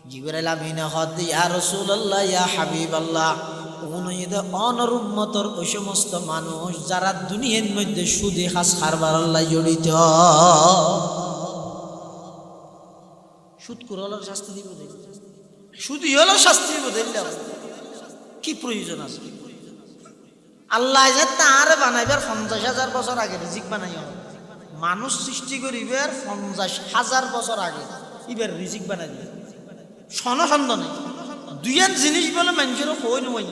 A: জিবরাইল আমিন হদ ইয়া রাসূলুল্লাহ ইয়া হাবিবাল্লাহ, উনইদে অনর উম্মতর ওই সমস্ত মানুষ যারা দুনিয়ার মধ্যে সুদে হাস হারবার আল্লাহ জড়িত, সুদ করলার শাস্তি দিব, সুদই হলো শাস্তি দিব, দেখলাম কি প্রয়োজন আছে? আল্লাহ যে তার বানাইবার 50,000 বছর আগে রিজিক বানাই মানুষ সৃষ্টি করিবার 50,000 বছর আগে এবার রিজিক বানাই দিবে সনসন্দ নেই। দুইয়ান জিনিস বলে মানুষের কই নয়,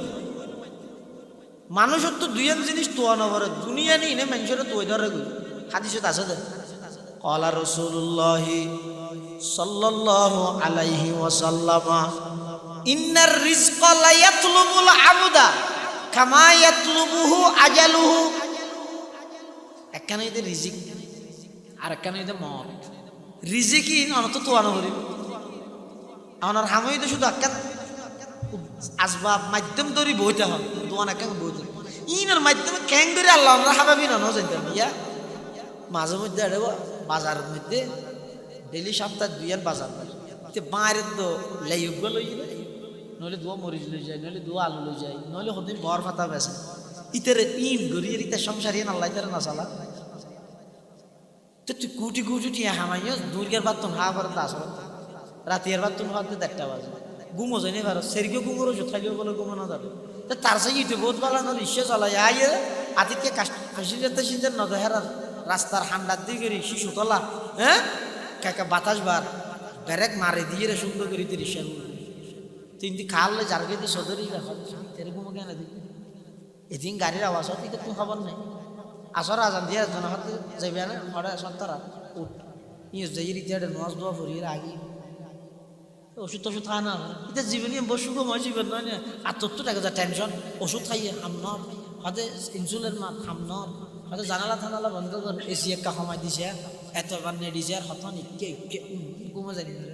A: মানুষের তো দুইয়ান জিনিস তোয়া নবরে দুনিয়া নেই না মানুষের তোয় ধরে গই হাদিসত আছে দে ক্বালা রাসূলুল্লাহ সাল্লাল্লাহু আলাইহি ওয়াসাল্লাম ইন্নার রিজকা লা ইয়াতলুবুল আবদা কামা ইয়াতলুবুহু আজালুহু। একখানে এতে রিজিক আর একখানে এতে মত, রিজিকই অনত তোয়া নবরে আমার হামই তো শুধু একখান আসবাব মাধ্যম ধরে বইতে হবে, দোয়ান একখান বইতে ইনার মাধ্যমে ক্যাং ধরে আল্লাহ আমরা হাবাবি না জানতাম ইয়া মাঝে মধ্যে বাজারের মধ্যে ডেলি সপ্তাহ 2 বাজার বাইরের তো লেইব লই নইলে দোয়া মরিচ লই যায়, নইলে দোয়া আলু লই যায়, নইলে হদিন বর ফাতা বেছে ইতারে ইন গরিয়ের ইতার সংসার ইন আল্লাহ ইতারে না চালা তো তুই কুটি কুটি টিয়া হামাইয়া দুর্গের বাতন হা করে আসর রাতের বাতন হওয়াতে 1টা বাজে ঘুমো যায়নি ভারত সেরকেও ঘুমোরও থাকলেও বলে ঘুমো না যাবে তার সাথে ইউটিউব বহুত ভালো নয় ইসে চলাই আইয়ে আতিকে প্যাসেঞ্জার নজর হেরার রাস্তার হান্ডার দিয়ে গেরি শিশু তলা হ্যাঁ কাকা বাতাস বার ব্যারেক মারে দিয়ে রে সুন্দর করে রিক্সা তিনটি খালে জারগে দিয়ে সদরি এরকম কেন দেখি এদিন গাড়ির আওয়াজ হয় কিন্তু খবর নেই আসর আজান দিয়ে জন হাতে যাইবে না হরে সন্তারা উঠ ইয়ে যাই রীতি নাচ দোয়া ফরিয়ে আগে ওষুধ টষুধ খায় না এটা জীবনী বসু গো জীবন নয় না আর তোর তো দেখা যায় টেনশন ওষুধ খাইয়ে আমার হতে ইনসুলের মা খামনর হতে জানালা থানালা বন্ধ কর এসি একটা সময় দিছে এত বান্নে দিছে আর হতন ইকে ইকে কুমো জানি না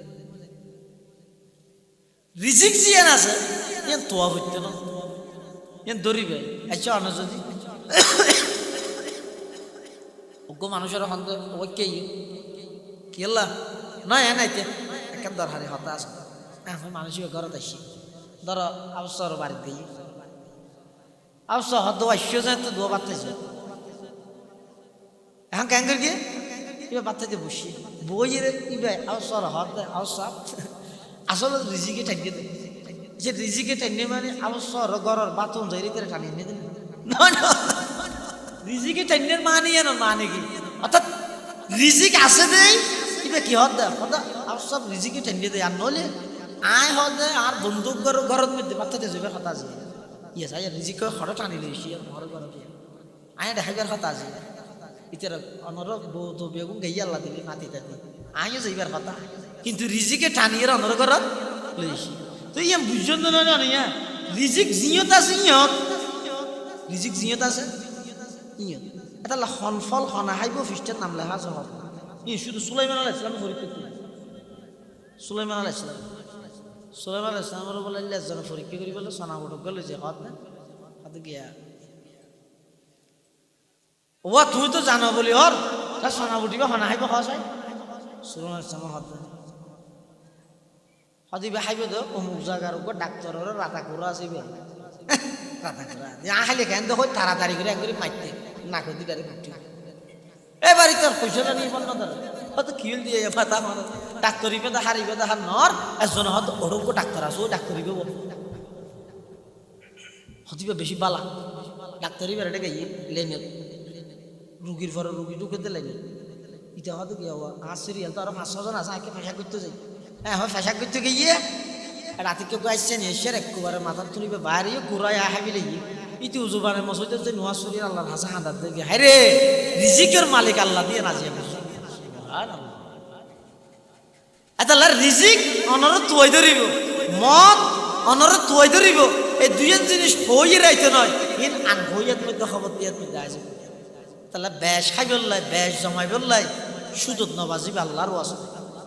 A: রিজিক জিয়ান আছে ইয়ান তোয়া হইতে না ইয়ান দরিবে আচ্ছা অন্য যদি ওগো মানুষের হন্দ ওই কে কেলা না এনাইতে একটা দরহারে হতাশ এখন মানুষের ঘরত আসি ধরো আবসর বাড়িতে গিয়ে আবসর হদ আসছে যায় তো দোয়া বাড়তেছে এখন কেন করি গিয়ে এবার বাচ্চাতে বসি বইয়ের ইবে আবসর হদ আবসর আসলে রিজিকে টানিয়ে দেয় যে রিজিকে টানিয়ে মানে আবসর ঘরের বাথরুম যাই রেখে টানিয়ে নিয়ে দেন না রিজিকে টানিয়ে মানে মানে কি অর্থাৎ রিজিক আছে দেই ইবে কি হদ হদ আবসর রিজিকে টানিয়ে দেয় আর নলে আয় হদে আর বন্দুক ঘরের মধ্যে বাচ্চাতে যাবে কথা আছে ইয়ে সাই রিজিকে খড় টানি লইছি আর ঘর ঘর আয় দেখাইবার কথা আছে ইতার অনরক বৌদ্ধ বেগুন গাই আল্লাহ দিলি মাতি তাতি আয়ও যাইবার কথা কিন্তু রিজিকে টানিয়ে অনর ঘরত লইছি তো ইয়া বুঝজন না জানিয়া রিজিক জিয়ত আছে ইয়ত রিজিক জিয়ত আছে ইয়ত এটা হনফল হনাহাইব ফিস্টের নাম লেখা আছে হব ই শুধু সুলাইমান আলাইহিস সালাম পরীক্ষা করে সুলাইমান আলাইহিস সালাম সুলাইমান আলাইহিস সালামের বলে লেজন পরীক্ষা করি বলে সোনা বড় গেল যে হত না হাতে গিয়া ও তুই তো জানো বলি হর তা সোনা বুটিবা হনাহাইব খাওয়া যায় সুলাইমান আলাইহিস সালাম হত হদিবে হাইবে তো অমুক জায়গার উপর ডাক্তারের রাতা করে আসিবে রাতা করে আহাইলে কেন তো তাড়াতাড়ি করে একবারে মারতে নাক দিবারে মারতে এবারই তোর পয়সাটা নিয়ে বন্ধ ধরে হয়তো খিল দিয়ে ফাতা মারো ডাক্তারি পেদা হারিবে দা হার নর একজন হয়তো ওরকম ডাক্তার আসো ডাক্তারি পেব হদিবে বেশি বালা ডাক্তারি বেড়াটা গাইয়ে লেনে রুগীর পরে রুগী ঢুকেতে লেনে এটা হয়তো কি হওয়া আর সিরিয়াল তো আরো 5-6 জন আছে আগে ফেসা করতে যাই হ্যাঁ ফেসা করতে গিয়ে রাতে কেউ আসছে নিয়ে এসে একবারে মাথার তুলিবে বাইরে ঘুরাই আহাবি লেগে ইতি উজুবানের মসজিদে যে নোয়া শরীর আল্লাহর হাসা হাঁদার দেখে হায় রে রিজিকের মালিক আল্লাহ দিয়ে নাজিয়া বসে আল্লাহ রিজিক অনর তুই ধরিব মদ অনর তুই ধরিব এই দুইয়ের জিনিস হইয়ে রাইতে নয় ইন আন হইয়ার মধ্যে খবর দিয়ে তুই আসবে তাহলে বেশ খাই বললাই বেশ জমাই বললাই সুদত নবাজিবে আল্লাহরও আছে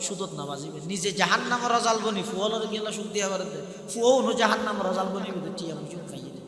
A: সুদত নবাজিবে নিজে জাহান নাম রজাল বনি ফুয়ালোর গেলা সুদ দিয়া করে ফুয়াও জাহান নাম রজাল বনি টিয়া বুঝুন খাইয়ে